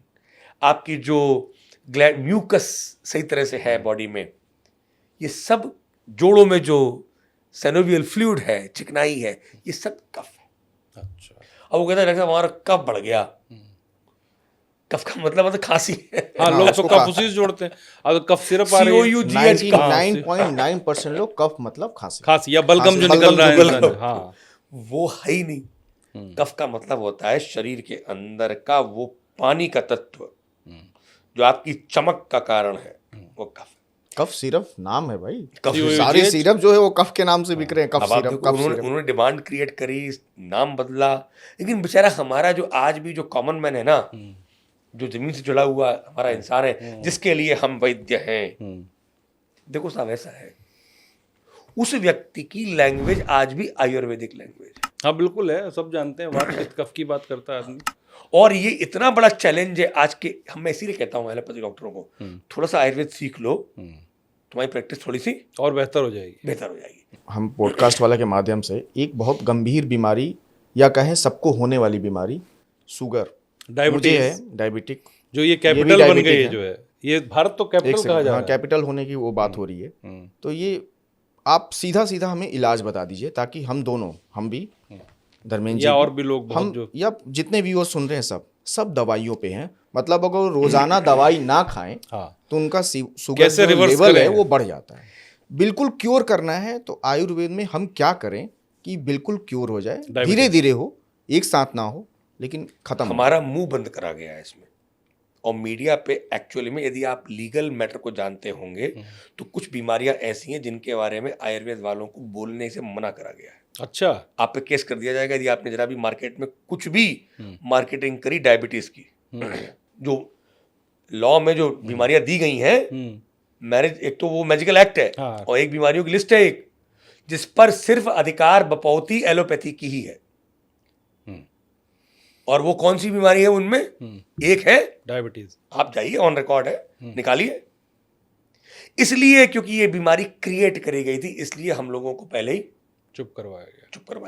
आपकी जो म्यूकस सही तरह से है बॉडी में, ये सब जोड़ों में जो सेनोवियल फ्लूइड है, चिकनाई है, ये सब कफ है। अच्छा। अब वो कहता है डॉक्टर हमारा कफ बढ़ गया। कफ का मतलब खांसी है। हाँ, लोग तो कफ उसी से जोड़ते हैं। अगर कफ सिरप आ रही है, COUGH कफ, 99.9% लोग कफ मतलब खांसी, खांसी या बलगम जो निकल रहा है इंसान से, हाँ, वो है ही नहीं। कफ का मतलब होता है शरीर के अंदर का वो पानी का तत्व जो आपकी चमक का कारण है, वो कफ। कफ सिरप नाम है भाई, कफ सारे सिरप जो है वो कफ के नाम से बिक रहे हैं। कफ अब आप सिरप, देखो, कफ सिरप। उन्होंने डिमांड क्रिएट करी, नाम बदला, लेकिन बेचारा हमारा जो आज भी जो कॉमन मैन है ना, जो जमीन से जुड़ा हुआ हमारा इंसान है, जिसके लिए हम वैद्य हैं, देखो साहब ऐसा है, उस व्यक्ति की लैंग्वेज आज भी आयुर्वेदिक लैंग्वेज है। हाँ बिल्कुल है, सब जानते हैं, वात पित्त कफ की बात करता है आदमी। और ये इतना बड़ा चैलेंज है आज के, मैं इसीलिए कहता हूँ एलोपैथी डॉक्टरों को, थोड़ा सा आयुर्वेद सीख लो, तुम्हारी प्रैक्टिस थोड़ी सी और बेहतर हो जाएगी। हम पॉडकास्ट वाला के माध्यम से एक बहुत गंभीर बीमारी या कहें सबको होने वाली बीमारी, शुगर, मुझे है, डायबिटिक, जो ये कैपिटल बन गई है, जो है ये भारत तो कैपिटल कहा जा रहा है, कैपिटल होने की वो बात हो रही है। तो ये आप सीधा सीधा हमें इलाज बता दीजिए, ताकि हम दोनों, हम भी, धर्मेंद्र जी या और भी लोग, हम या जितने भी वो सुन रहे हैं, सब दवाइयों पे हैं। मतलब अगर रोजाना दवाई ना खाएं तो उनका शुगर जो लेवल है वो बढ़ जाता है। बिल्कुल क्योर करना है तो आयुर्वेद में हम क्या करें कि बिल्कुल क्योर हो जाए, धीरे धीरे हो, एक साथ ना हो, लेकिन खत्म। हमारा मुंह बंद करा गया है इसमें, और मीडिया पे एक्चुअली में यदि आप लीगल मैटर को जानते होंगे तो कुछ बीमारियां ऐसी हैं जिनके बारे में आयुर्वेद वालों को बोलने से मना करा गया है। अच्छा। आप पे केस कर दिया जाएगा यदि आपने जरा भी मार्केट में कुछ भी मार्केटिंग करी डायबिटीज की। जो लॉ में जो बीमारियां दी गई हैं, मैरिज एक तो वो मैजिकल एक्ट है, और एक बीमारियों की लिस्ट है एक, जिस पर सिर्फ अधिकार बपौती एलोपैथी की ही है। और वो कौन सी बीमारी है उनमें? एक है डायबिटीज। आप जाइए, ऑन रिकॉर्ड है, निकालिए। इसलिए क्योंकि ये बीमारी क्रिएट करी गई थी, इसलिए हम लोगों को पहले ही चुप करवाया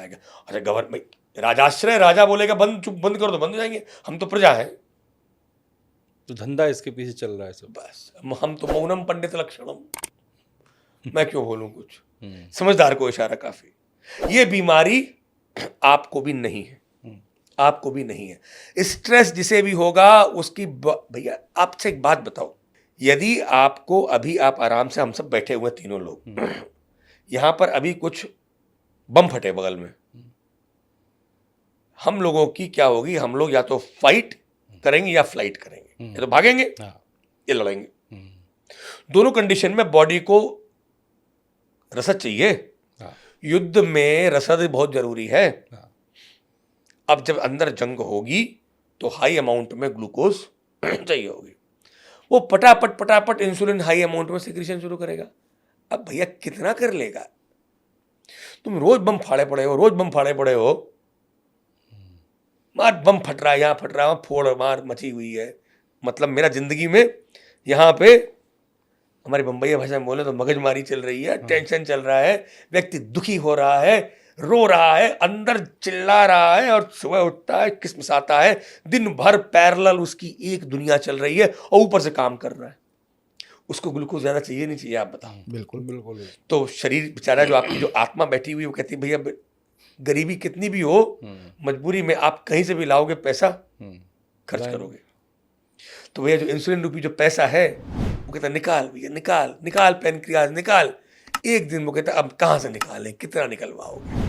गया। अच्छा, गवर्नमेंट राजाश्रय, राजा बोलेगा बंद, चुप बंद करो तो बंद हो जाएंगे। हम तो प्रजा हैं, तो धंधा इसके पीछे चल रहा है सब। बस हम तो मौनम पंडित लक्षणम, मैं क्यों बोलूं कुछ, समझदार को इशारा काफी। ये बीमारी आपको भी नहीं है, आपको भी नहीं है। स्ट्रेस जिसे भी होगा उसकी, भैया आपसे एक बात बताओ, यदि आपको अभी, आप आराम से, हम सब बैठे हुए तीनों लोग यहां पर, अभी कुछ बम फटे बगल में, हम लोगों की क्या होगी? हम लोग या तो फाइट करेंगे या फ्लाइट करेंगे, या तो भागेंगे या लड़ेंगे। दोनों कंडीशन में बॉडी को रसद चाहिए। युद्ध में रसद बहुत जरूरी है। हाँ। अब जब अंदर जंग होगी तो हाई अमाउंट में ग्लूकोज चाहिए होगी, वो पटापट पटापट इंसुलिन हाई अमाउंट में सिक्रीशन शुरू करेगा। अब भैया कितना कर लेगा? तुम रोज बम फाड़े पड़े हो, रोज बम फाड़े पड़े हो, मार बम फट रहा है, यहाँ फट रहा है, वहाँ फोड़ मार मची हुई है। मतलब मेरा जिंदगी में यहाँ पे हमारी बम्बई भाषा में बोले तो मगजमारी चल रही है, टेंशन चल रहा है, व्यक्ति दुखी हो रहा है, रो रहा है, अंदर चिल्ला रहा है, और सुबह उठता है किस्मसाता है, दिन भर पैरेलल उसकी एक दुनिया चल रही है और ऊपर से काम कर रहा है। उसको ग्लूकोज ज्यादा चाहिए नहीं चाहिए? आप बताओ। बिल्कुल बिल्कुल। तो शरीर बेचारा, जो आपकी जो आत्मा बैठी हुई है, वो कहती है भैया गरीबी कितनी भी हो, मजबूरी में आप कहीं से भी लाओगे पैसा, खर्च करोगे। तो भैया जो इंसुलिन रूपी जो पैसा है, वो कहता है निकाल भैया, निकाल निकाल पैनक्रियाज निकाल। एक दिन वो कहता है अब कहाँ से निकालें, कितना निकलवाओगे?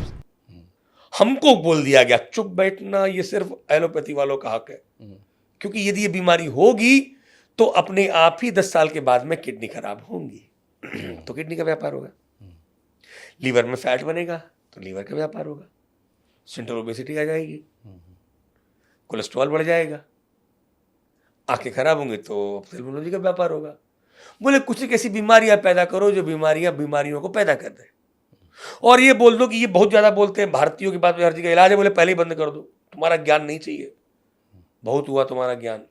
हमको बोल दिया गया चुप बैठना, ये सिर्फ एलोपैथी वालों का हक है, क्योंकि यदि ये बीमारी होगी तो अपने आप ही 10 साल के बाद में किडनी खराब होंगी तो किडनी का व्यापार होगा, लीवर में फैट बनेगा तो लीवर का व्यापार होगा, सेंट्रल ओबेसिटी आ जाएगी, कोलेस्ट्रॉल बढ़ जाएगा, आंखें खराब होंगी तो ऑप्थेल्मोलॉजी का व्यापार होगा। बोले कुछ एक ऐसी बीमारियां पैदा करो जो बीमारियों को पैदा कर दे, और ये बोल दो कि ये बहुत ज्यादा बोलते हैं भारतीयों की बात, हर चीज का इलाज है, बोले पहले ही बंद कर दो, तुम्हारा ज्ञान नहीं चाहिए, बहुत हुआ तुम्हारा ज्ञान।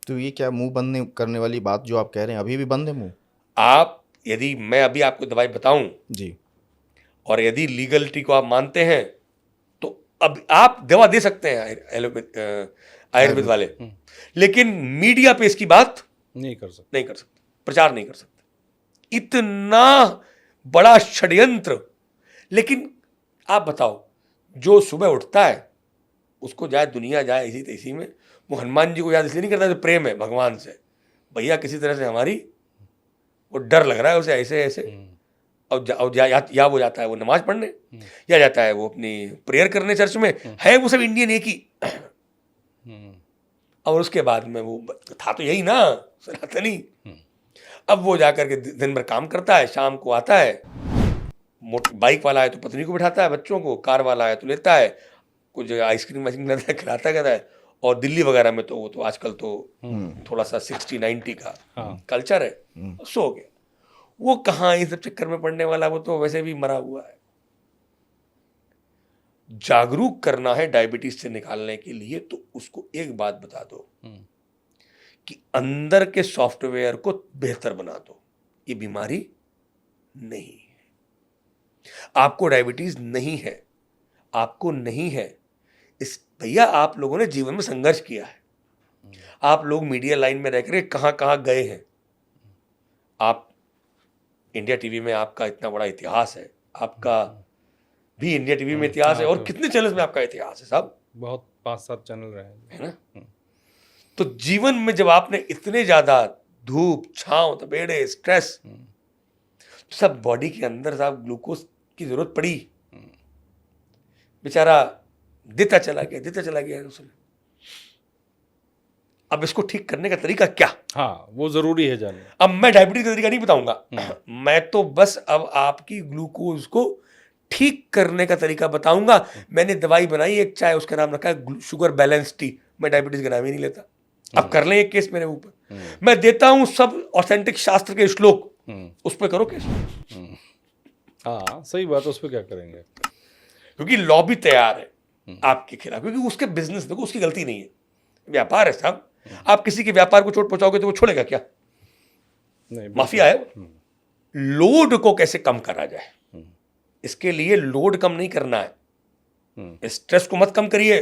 तो ये क्या मुंह बंद करने वाली बात जो आप कह रहे हैं, अभी भी बंद है मुंह? आप यदि मैं अभी आपको दवाई बताऊं जी, और यदि लीगलिटी को आप मानते हैं तो अब आप दवा दे सकते हैं आयुर्वेद वाले, लेकिन मीडिया पे इसकी बात नहीं कर सकते, प्रचार नहीं कर सकते। इतना बड़ा षड्यंत्र। लेकिन आप बताओ, जो सुबह उठता है उसको जाए दुनिया जाए इसी तैसी में, वो हनुमान जी को याद इसलिए नहीं करता जो प्रेम है भगवान से, भैया किसी तरह से हमारी वो डर लग रहा है उसे ऐसे ऐसे, या वो जाता है वो नमाज पढ़ने, या जाता है वो अपनी प्रेयर करने चर्च में, है वो सब इंडियन एक ही। और उसके बाद में वो था तो यही ना सनातनी। अब वो जाकर के दिन भर काम करता है, शाम को आता है, बाइक वाला है तो पत्नी को बिठाता है, बच्चों को, कार वाला है तो लेता है, कुछ आइसक्रीम वाइसक्रीम लेता है, खिलाता कहता है। और दिल्ली वगैरह में तो वो तो आजकल तो थोड़ा सा 60-90 का कल्चर है, सो गया। वो कहाँ इन सब चक्कर में पड़ने वाला, वो तो वैसे भी मरा हुआ है। जागरूक करना है डायबिटीज से निकालने के लिए, तो उसको एक बात बता दो कि अंदर के सॉफ्टवेयर को बेहतर बना दो। ये बीमारी नहीं है, आपको डायबिटीज नहीं है, आपको नहीं है। इस भैया आप लोगों ने जीवन में संघर्ष किया है, आप लोग मीडिया लाइन में रहकर कहां कहां गए हैं। आप इंडिया टीवी में आपका इतना बड़ा इतिहास है, आपका भी इंडिया टीवी में इतिहास है, और कितने चैनल्स में आपका इतिहास है साहब, बहुत 5-7 चैनल रहे हैं, है ना। तो जीवन में जब आपने इतने ज्यादा धूप छांव तपेड़े स्ट्रेस, सब बॉडी के अंदर साहब ग्लूकोज की जरूरत पड़ी, बेचारा देता चला गया उसने। अब इसको ठीक करने का तरीका क्या? हाँ वो जरूरी है जानना। अब मैं डायबिटीज का तरीका नहीं बताऊंगा, मैं तो बस अब आपकी ग्लूकोज को ठीक करने का तरीका बताऊंगा। मैंने दवाई बनाई एक, चाय, उसका नाम रखा है शुगर बैलेंस टी। मैं डायबिटीज का नाम ही नहीं लेता। अब कर लें एक केस मेरे ऊपर, मैं देता हूं सब ऑथेंटिक शास्त्र के श्लोक, उस पर करो केस। हाँ सही बात है, उस पर क्या करेंगे, क्योंकि लॉ भी तैयार है आपके खिलाफ, क्योंकि उसके बिजनेस, देखो उसकी गलती नहीं है, व्यापार है साहब। आप किसी के व्यापार को चोट पहुंचाओगे तो वो छोड़ेगा क्या? नहीं, माफिया है। लोड को कैसे कम करा जाए, इसके लिए लोड कम नहीं करना है, स्ट्रेस को मत कम करिए।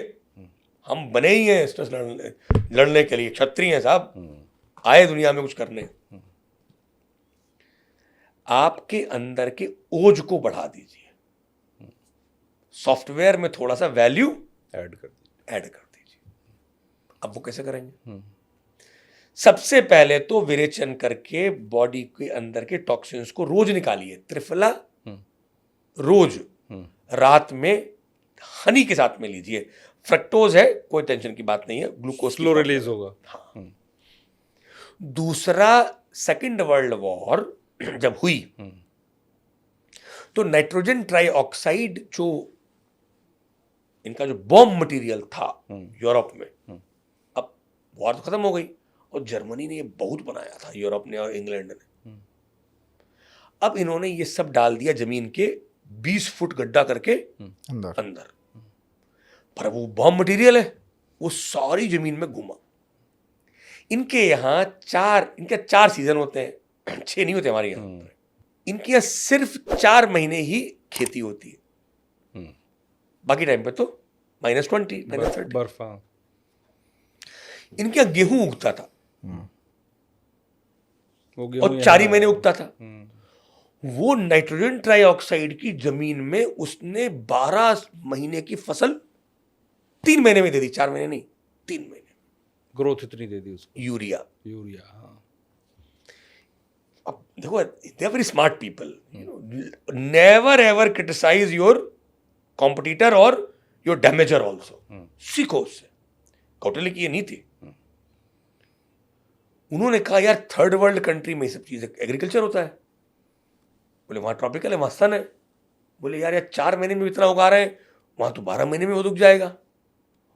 हम बने ही हैं स्ट्रेस लड़ने के लिए, क्षत्रिय हैं साहब, आए दुनिया में कुछ करने। आपके अंदर के ओज को बढ़ा दीजिए, सॉफ्टवेयर में थोड़ा सा वैल्यू ऐड कर दीजिए। अब वो कैसे करेंगे? सबसे पहले तो विरेचन करके बॉडी के अंदर के टॉक्सिन्स को रोज निकालिए। त्रिफला रोज रात में हनी के साथ में लीजिए। फ्रक्टोज है, कोई टेंशन की बात नहीं है, ग्लूकोज स्लो रिलीज होगा। हाँ। दूसरा, सेकेंड वर्ल्ड वॉर जब हुई तो नाइट्रोजन ट्राईऑक्साइड जो इनका जो बॉम्ब मटेरियल था यूरोप में, अब वॉर तो खत्म हो गई और जर्मनी ने ये बहुत बनाया था, यूरोप ने और इंग्लैंड ने। अब इन्होंने ये सब डाल दिया जमीन के 20 फुट गड्ढा करके अंदर। पर वो बॉम्ब मटेरियल है, वो सारी जमीन में घुमा। इनके यहाँ इनके 4 सीजन होते हैं, 6 नहीं होते हमारे यहाँ। इनके यहाँ सिर्फ 4 महीने ही खेती होती है, बाकी टाइम पे तो -20 -30 बर्फ। हाँ। इनके यहाँ गेहूं उगता था वो गेहूं और 4 ही यहाँ- महीने उगता था। वो नाइट्रोजन ट्राईऑक्साइड की जमीन में उसने 12 महीने की फसल 3 महीने में दे दी, 4 महीने नहीं, 3 महीने। ग्रोथ इतनी दे दी उसको, यूरिया। हाँ। अब देखो, they are very smart people, never ever criticise your competitor और योर डैमेजर ऑल्सो। सीखो उससे। कौटिल्य की ये नहीं थी। उन्होंने कहा यार थर्ड वर्ल्ड कंट्री में ये सब चीजें, एग्रीकल्चर होता है। बोले वहां ट्रॉपिकल है, वहां सन है। बोले यार 4 महीने में इतना उगा रहे हैं, वहां तो 12 महीने में वो उग जाएगा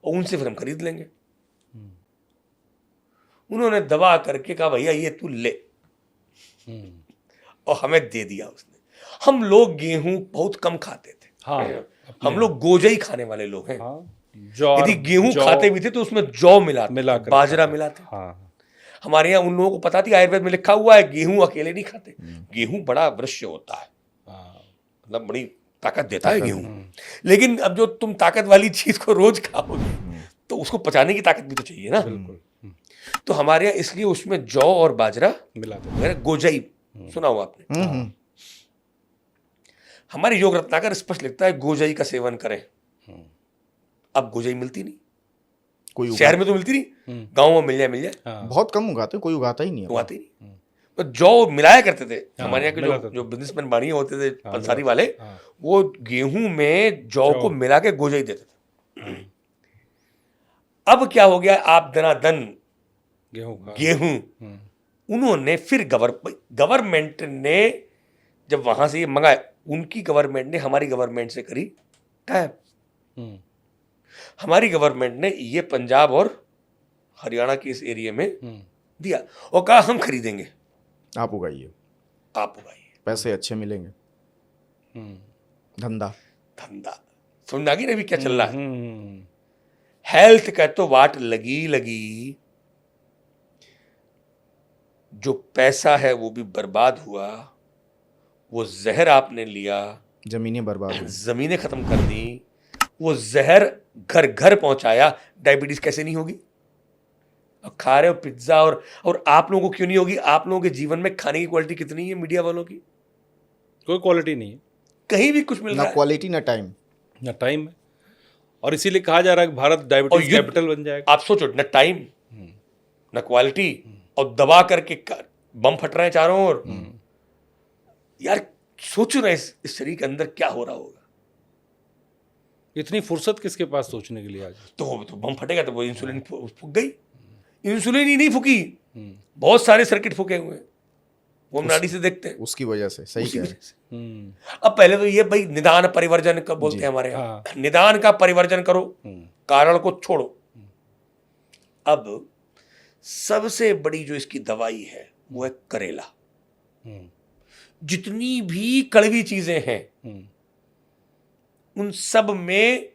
और उनसे फिर हम खरीद लेंगे। उन्होंने दबा करके कहा भैया ये तू ले, और हमें दे दिया उसने। हम लोग गेहूं बहुत कम खाते थे। हाँ, हम लोग गोजा ही खाने वाले लोग हैं। हाँ, जौ, यदि गेहूं खाते भी थे तो उसमें जौ मिला कर बाजरा खाते। मिलाते। हाँ, हमारे यहाँ उन लोगों को पता थी, आयुर्वेद में लिखा हुआ है गेहूं अकेले नहीं खाते। गेहूं बड़ा वृक्ष होता है, मतलब बड़ी ताकत देता है गेहूं। लेकिन अब जो तुम ताकत वाली चीज को रोज खाओगे तो उसको पचाने की ताकत भी तो चाहिए ना। तो हमारे यहाँ इसलिए उसमें जौ और बाजरा मिलाते। गोजाई सुना हुआ आपने? हमारे योग रत्नाकर स्पष्ट लिखता है गोजाई का सेवन करें। अब गोजाई मिलती नहीं, कोई शहर में तो मिलती नहीं, गांव में मिल जाए बहुत कम उगाते, कोई उगाता ही नहीं है। उगाती नहीं। तो जौ मिलाया करते थे हमारे यहाँ के जो बिजनेसमैन बाणिये होते थे, पंसारी वाले, वो गेहूं में जौ को मिला के गोजाई देते थे। अब क्या हो गया, आप दनादन गेहूं उन्होंने फिर गवर्नमेंट ने जब वहां से ये मंगाया, उनकी गवर्नमेंट ने हमारी गवर्नमेंट से करी टैप। हमारी गवर्नमेंट ने ये पंजाब और हरियाणा के इस एरिया में दिया और कहा हम खरीदेंगे, आप उगाइए, पैसे अच्छे मिलेंगे, धंधा समझ आ गई ना अभी क्या चल रहा है। हेल्थ का तो वाट लगी, जो पैसा है वो भी बर्बाद हुआ, वो जहर आपने लिया, जमीनें बर्बाद हुई, जमीनें खत्म कर दी, वो जहर घर घर पहुंचाया। डायबिटीज कैसे नहीं होगी? और खा रहे हो पिज्जा, और आप लोगों को क्यों नहीं होगी? आप लोगों के जीवन में खाने की क्वालिटी कितनी है मीडिया वालों की? कोई क्वालिटी नहीं है, कहीं भी कुछ मिल रहा ना है, क्वालिटी ना टाइम है। और इसीलिए कहा जा रहा है कि भारत डायबिटीज कैपिटल बन जाएगा। आप सोचो, न टाइम न क्वालिटी, और दबा करके बम फट रहे हैं चारों ओर। यार सोचो ना इस शरीर के अंदर क्या हो रहा होगा। इतनी फुर्सत किसके पास सोचने के लिए आज? तो बम फटेगा तो वो इंसुलिन फूक गई। इंसुलिन ही नहीं फूकी, बहुत सारे सर्किट फूके हुए हैं, वो नाड़ी से देखते हैं। उसकी वजह से, सही कह रहे हम्म, अब पहले तो ये भाई निदान परिवर्जन का बोलते हैं हमारे यहाँ, निदान का परिवर्जन करो, कारण को छोड़ो। अब सबसे बड़ी जो इसकी दवाई है वो है करेला। जितनी भी कड़वी चीजें हैं उन सब में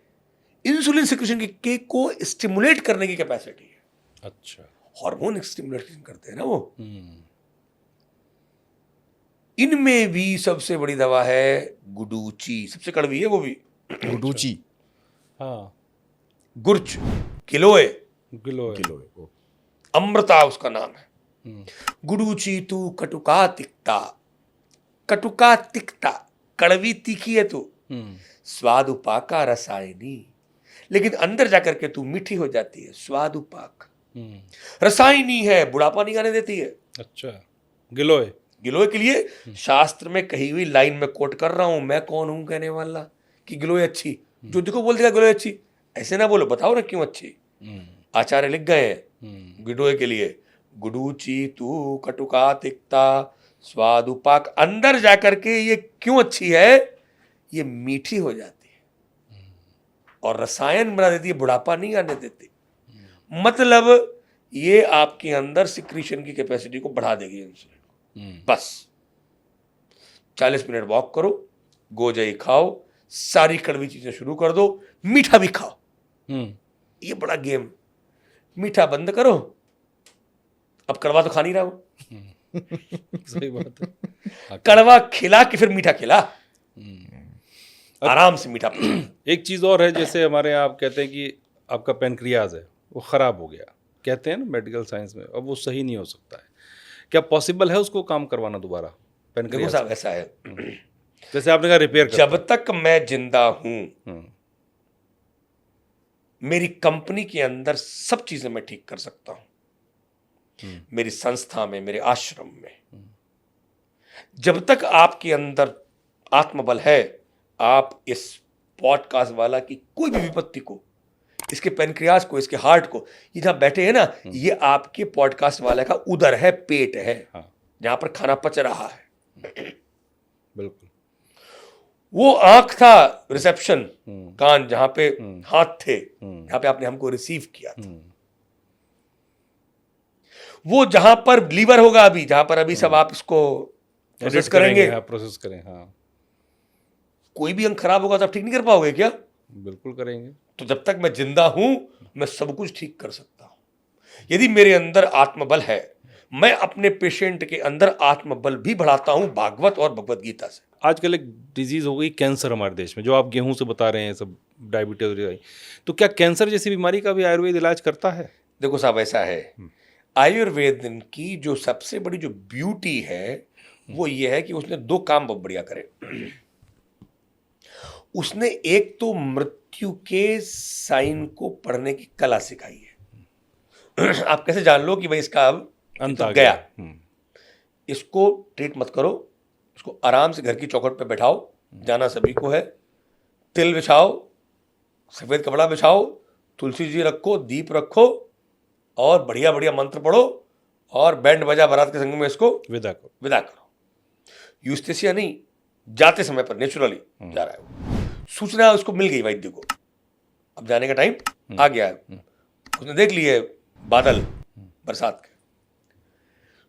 इंसुलिन सिक्रेशन के को स्टिमुलेट करने की कैपेसिटी है। अच्छा, हार्मोन स्टिमुलेशन करते हैं ना वो। इनमें भी सबसे बड़ी दवा है गुडूची, सबसे कड़वी है वो भी, गुडूची, हाँ, गुर्च, गिलोय, किलो अमृता उसका नाम है। गुडूची तू कटुका तिक्ता, कड़वी तीखी है तो स्वाद उपाका रसायनी, लेकिन अंदर जाकर के तू मीठी हो जाती है, स्वाद उपाक। रसायनी है, बुढ़ापा नहीं आने देती है। अच्छा, गिलोय के लिए शास्त्र में कही हुई लाइन में कोट कर रहा हूं, मैं कौन हूं कहने वाला कि गिलोय अच्छी, जो देखो बोल देगा गिलोय अच्छी, ऐसे ना बोलो, बताओ ना क्यों अच्छी। आचार्य लिख गए हैं गिलोय के लिए, गुडूची तू कटुका तिक्ता स्वाद उपाक अंदर जाकर के ये क्यों अच्छी है, ये मीठी हो जाती है और रसायन बना देती है, बुढ़ापा नहीं आने देती। मतलब ये आपके अंदर सिक्रीशन की कैपेसिटी को बढ़ा देगी इंसुलिन। बस 40 मिनट वॉक करो, गोजई खाओ, सारी कड़वी चीजें शुरू कर दो, मीठा भी खाओ। ये बड़ा गेम। मीठा बंद करो, अब कड़वा तो खा नहीं रहा हूं, सही बात है। कड़वा खिला के फिर मीठा खिला, आराम से मीठा पसंद। एक चीज़ और है, जैसे हमारे यहाँ आप कहते हैं कि आपका पेनक्रियाज है वो ख़राब हो गया, कहते हैं ना मेडिकल साइंस में, अब वो सही नहीं हो सकता है, क्या पॉसिबल है उसको काम करवाना दोबारा देखो पेनक्रियाज? साहब ऐसा है, जैसे आपने कहा रिपेयर जब तक मैं जिंदा हूं मेरी कंपनी के अंदर सब चीजें मैं ठीक कर सकता हूं, मेरी संस्था में, मेरे आश्रम में। जब तक आपके अंदर आत्मबल है, आप इस पॉडकास्ट वाला की कोई भी विपत्ति को, इसके पेनक्रियाज को, इसके हार्ट को, ये जहां बैठे हैं ना, ये आपके पॉडकास्ट वाले का उदर है, पेट है, जहां पर खाना पच रहा है। बिल्कुल। वो आंख था रिसेप्शन, कान जहां पे हाथ थे, जहां पे आपने हमको रिसीव किया था। वो जहां पर लीवर होगा अभी, जहां पर अभी सब आप इसको प्रोसेस करेंगे, प्रोसेस करें, हाँ कोई भी अंग खराब होगा तो आप ठीक नहीं कर पाओगे क्या? बिल्कुल करेंगे। तो जब तक मैं जिंदा हूं मैं सब कुछ ठीक कर सकता हूं। यदि मेरे अंदर आत्मबल है, मैं अपने पेशेंट के अंदर आत्मबल भी बढ़ाता हूं भागवत और भगवत गीता से। आजकल एक डिजीज हो गई कैंसर हमारे देश में, जो आप गेहूं से बता रहे हैं, सब डायबिटीज, तो क्या कैंसर जैसी बीमारी का भी आयुर्वेद इलाज करता है? देखो साहब ऐसा है, आयुर्वेद की जो सबसे बड़ी जो ब्यूटी है वो ये है कि उसने दो काम बहुत बढ़िया करे। उसने एक तो मृत्यु के साइन को पढ़ने की कला सिखाई है। आप कैसे जान लो कि भाई इसका अब अंत तो आ गया, गया। इसको ट्रीट मत करो, इसको आराम से घर की चौखट पे बैठाओ, जाना सभी को है, तिल बिछाओ, सफेद कपड़ा बिछाओ, तुलसी जी रखो, दीप रखो और बढ़िया बढ़िया मंत्र पढ़ो और बैंड बजा बारात के संग में इसको विदा करो। विदा करो। यूस्टेसिया नहीं, जाते समय पर नेचुरली जा रहा है वो। सूचना उसको मिल गई वैद्य को, अब जाने का टाइम आ गया है, उसने देख लिए बादल बरसात के।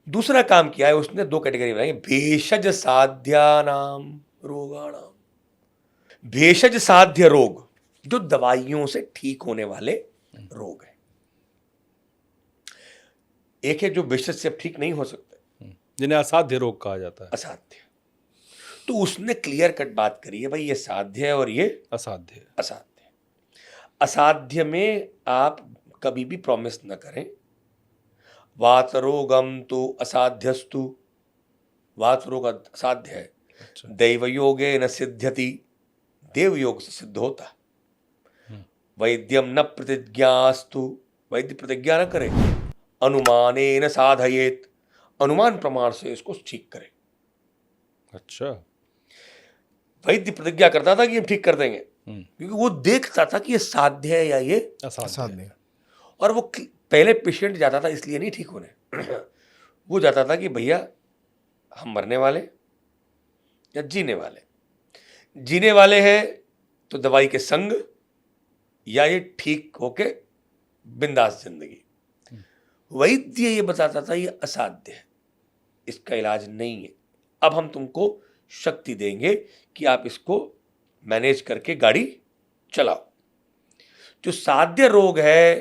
दूसरा काम किया है उसने, दो कैटेगरी बनाई, भेषज साध्यानाम रोगाणाम। भेषज साध्य रोग, जो दवाइयों से ठीक होने वाले रोग हैं। एक है जो भेषज से अब ठीक नहीं हो सकते, जिन्हें असाध्य रोग कहा जाता है। असाध्य। तो उसने क्लियर कट बात करी है, भाई ये साध्य है और ये असाध्य। असाध्य। असाध्य में आप कभी भी प्रॉमिस न करें। वात रोगम तो असाध्यस्तु, वात रोग असाध्य है। अच्छा। दैव योगे न सिद्ध्यति, देव योग से सिद्ध होता। वैद्यम न प्रतिज्ञास्तु, वैद्य प्रतिज्ञा न करे। अनुमाने न साधयेत, अनुमान प्रमाण से इसको ठीक करे। अच्छा। वैद्य प्रतिज्ञा करता था कि हम ठीक कर देंगे, क्योंकि वो देखता था कि ये साध्य है या ये असाध्य। और वो पहले पेशेंट जाता था इसलिए नहीं ठीक होने, वो जाता था कि भैया हम मरने वाले या जीने वाले। जीने वाले हैं तो दवाई के संग, या ये ठीक होके बिंदास जिंदगी। वैद्य ये बताता था ये असाध्य है, इसका इलाज नहीं है, अब हम तुमको शक्ति देंगे कि आप इसको मैनेज करके गाड़ी चलाओ। जो साध्य रोग है,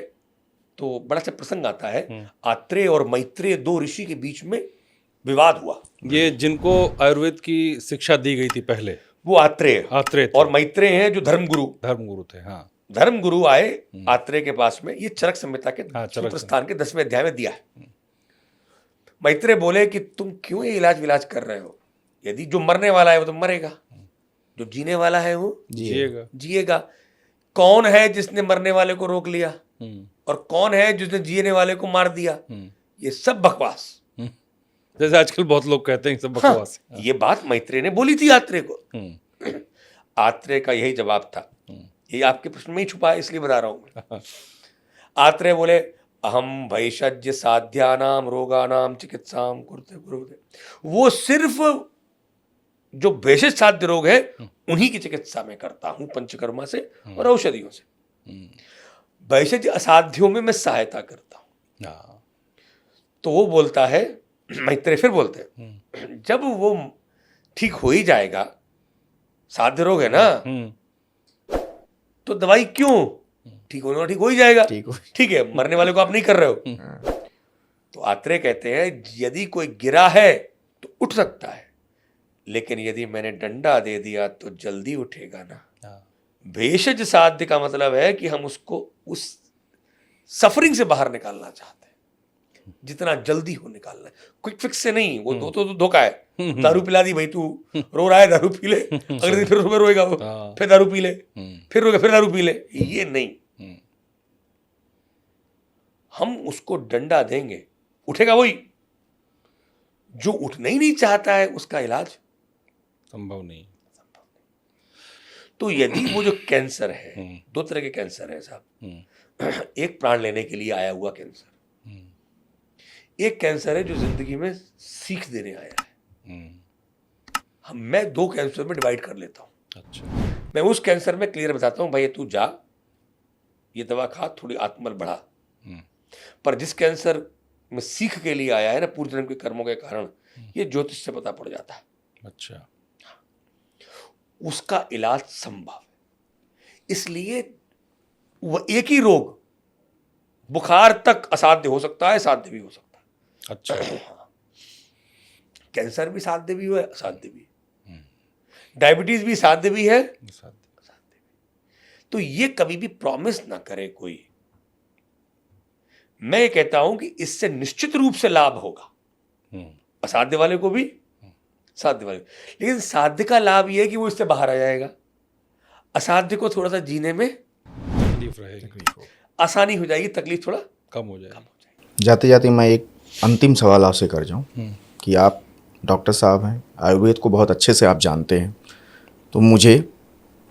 तो बड़ा सा प्रसंग आता है, आत्रेय और मैत्रेय दो ऋषि के बीच में विवाद हुआ। ये जिनको आयुर्वेद की शिक्षा दी गई थी पहले, वो आत्रेय आत्रेय थे। और मैत्रेय हैं जो धर्मगुरु थे। हाँ, धर्मगुरु आए आत्रेय के पास में, ये चरक संहिता के चरक सूत्र स्थान के 10वें अध्याय में दिया है। मैत्रेय बोले कि तुम क्यों ये इलाज विलाज कर रहे हो, यदि जो मरने वाला है वो तो मरेगा, जो जीने वाला है वो जिएगा। कौन है जिसने मरने वाले को रोक लिया और कौन है जिसने जीने वाले को मार दिया? ये सब बकवास। जैसे आजकल बहुत लोग कहते हैं सब बकवास। हाँ, ये बात मैत्रेय ने बोली थी आत्रेय को। आत्रेय का यही जवाब था, ये आपके प्रश्न में ही छुपा है इसलिए बता रहा हूं मैं। आत्रेय बोले अहम भैषज्य साध्यानाम रोगानाम चिकित्साम कुरुते गुरुदेव। वो सिर्फ जो भेषज साध्य रोग है उन्हीं की चिकित्सा में करता हूं, पंचकर्मा से और औषधियों से। भेषज असाध्यों में मैं सहायता करता हूं। हाँ। तो वो बोलता है, मैत्रेय फिर बोलते हैं, जब वो ठीक हो ही जाएगा, साध्य रोग है ना, तो दवाई क्यों, ठीक होने वाला ठीक हो ही जाएगा, ठीक है, मरने वाले को आप नहीं कर रहे हो। तो आत्रेय कहते हैं यदि कोई गिरा है तो उठ सकता है, लेकिन यदि मैंने डंडा दे दिया तो जल्दी उठेगा ना। भेषज साध्य का मतलब है कि हम उसको उस सफरिंग से बाहर निकालना चाहते हैं, जितना जल्दी हो निकालना है, क्विक फिक्स से नहीं। वो तो धोखा है। दारू पिला दी भाई, तू रो रहा है, दारू पी ले, अगले दिन फिर सुबह रोएगा वो, फिर दारू पी ले, फिर रोएगा, फिर दारू पी ले, ये नहीं। हम उसको डंडा देंगे, उठेगा वही। जो उठना ही नहीं चाहता है उसका इलाज संभव नहीं। तो यदि वो जो कैंसर है, दो तरह के कैंसर है साहब, एक प्राण लेने के लिए आया हुआ कैंसर, एक कैंसर है जो जिंदगी में सीख देने आया है। मैं दो कैंसर में डिवाइड कर लेता हूं। अच्छा। मैं उस कैंसर में क्लियर बताता हूं, भाई तू जा, ये दवा खा, थोड़ी आत्मबल बढ़ा। पर जिस कैंसर में सीख के लिए आया है ना, पूर्व जन्म के कर्मों के कारण, ये ज्योतिष से पता पड़ जाता है। अच्छा। उसका इलाज संभव है। इसलिए वह एक ही रोग बुखार तक असाध्य हो सकता है, साध्य भी हो सकता है। अच्छा। कैंसर भी साध्य भी है, असाध्य भी है। डायबिटीज भी साध्य भी है, असाध्य भी। तो ये कभी भी प्रॉमिस ना करे कोई। मैं ये कहता हूं कि इससे निश्चित रूप से लाभ होगा, असाध्य वाले को भी, साध्य वाले। लेकिन साध्य का लाभ यह है कि वो इससे बाहर आ जाएगा, असाध्य को थोड़ा सा जीने में तकलीफ रहेगी, आसानी हो जाएगी, तकलीफ थोड़ा कम हो जाएगी। जाते जाते मैं एक अंतिम सवाल आपसे कर जाऊं कि आप डॉक्टर साहब हैं, आयुर्वेद को बहुत अच्छे से आप जानते हैं, तो मुझे,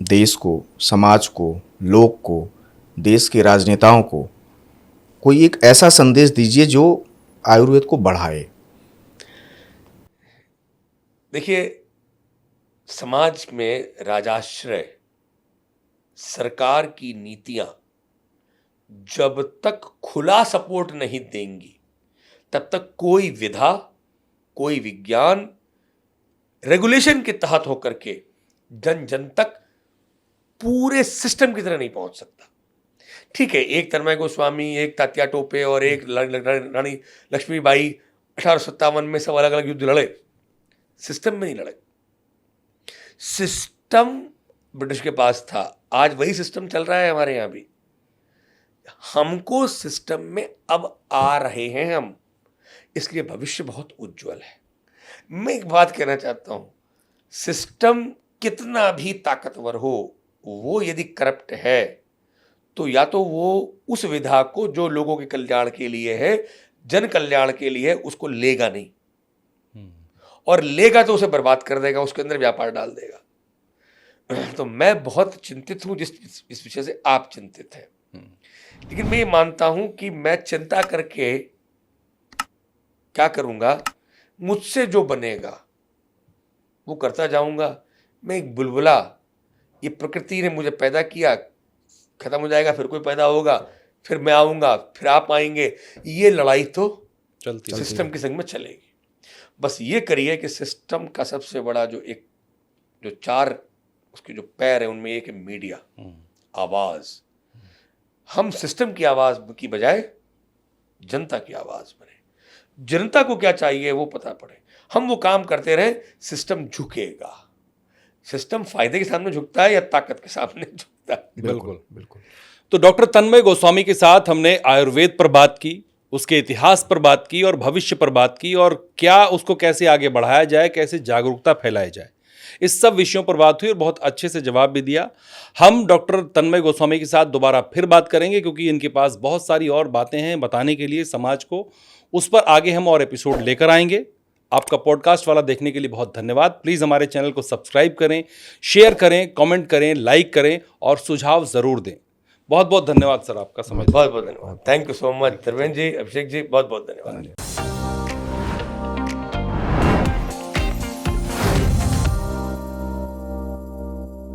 देश को, समाज को, लोग को, देश के राजनेताओं को कोई एक ऐसा संदेश दीजिए जो आयुर्वेद को बढ़ाए। देखिए, समाज में राजाश्रय सरकार की नीतियां जब तक खुला सपोर्ट नहीं देंगी, तब तक कोई विधा, कोई विज्ञान रेगुलेशन के तहत होकर के जन जन तक पूरे सिस्टम की तरह नहीं पहुंच सकता। ठीक है, एक तन्मय गोस्वामी, एक तात्या टोपे और एक रानी लक्ष्मीबाई 1857 में सब अलग अलग युद्ध लड़े, सिस्टम में नहीं लड़े। सिस्टम ब्रिटिश के पास था, आज वही सिस्टम चल रहा है हमारे यहां भी। हमको सिस्टम में अब आ रहे हैं हम, इसलिए भविष्य बहुत उज्जवल है। मैं एक बात कहना चाहता हूं, सिस्टम कितना भी ताकतवर हो, वो यदि करप्ट है तो या तो वो उस विधा को जो लोगों के कल्याण के लिए है, जन कल्याण के लिए है, उसको लेगा नहीं, और लेगा तो उसे बर्बाद कर देगा, उसके अंदर व्यापार डाल देगा। तो मैं बहुत चिंतित हूं इस विषय से आप चिंतित हैं, लेकिन मैं ये मानता हूं कि मैं चिंता करके क्या करूंगा, मुझसे जो बनेगा वो करता जाऊंगा। मैं एक बुलबुला, ये प्रकृति ने मुझे पैदा किया, खत्म हो जाएगा, फिर कोई पैदा होगा, फिर मैं आऊंगा, फिर आप आएंगे, ये लड़ाई तो चलती सिस्टम के संग में चलेगी। बस ये करिए कि सिस्टम का सबसे बड़ा जो चार उसके जो पैर है, उनमें एक है मीडिया, आवाज। हम सिस्टम की आवाज की बजाय जनता की आवाज बने। जनता को क्या चाहिए वो पता पड़े, हम वो काम करते रहे, सिस्टम झुकेगा। सिस्टम फायदे के सामने झुकता है या ताकत के सामने झुकता है? बिल्कुल बिल्कुल। तो डॉक्टर तन्मय गोस्वामी के साथ हमने आयुर्वेद पर बात की, उसके इतिहास पर बात की और भविष्य पर बात की, और क्या उसको कैसे आगे बढ़ाया जाए, कैसे जागरूकता फैलाई जाए, इस सब विषयों पर बात हुई और बहुत अच्छे से जवाब भी दिया। हम डॉक्टर तन्मय गोस्वामी के साथ दोबारा फिर बात करेंगे, क्योंकि इनके पास बहुत सारी और बातें हैं बताने के लिए समाज को, उस पर आगे हम और एपिसोड लेकर आएंगे। आपका पॉडकास्ट वाला देखने के लिए बहुत धन्यवाद। प्लीज़ हमारे चैनल को सब्सक्राइब करें, शेयर करें, कमेंट करें, लाइक करें और सुझाव ज़रूर दें। बहुत बहुत धन्यवाद सर आपका समय। बहुत बहुत धन्यवाद। Thank you so much Dharmendra ji, Abhishek ji, बहुत बहुत धन्यवाद।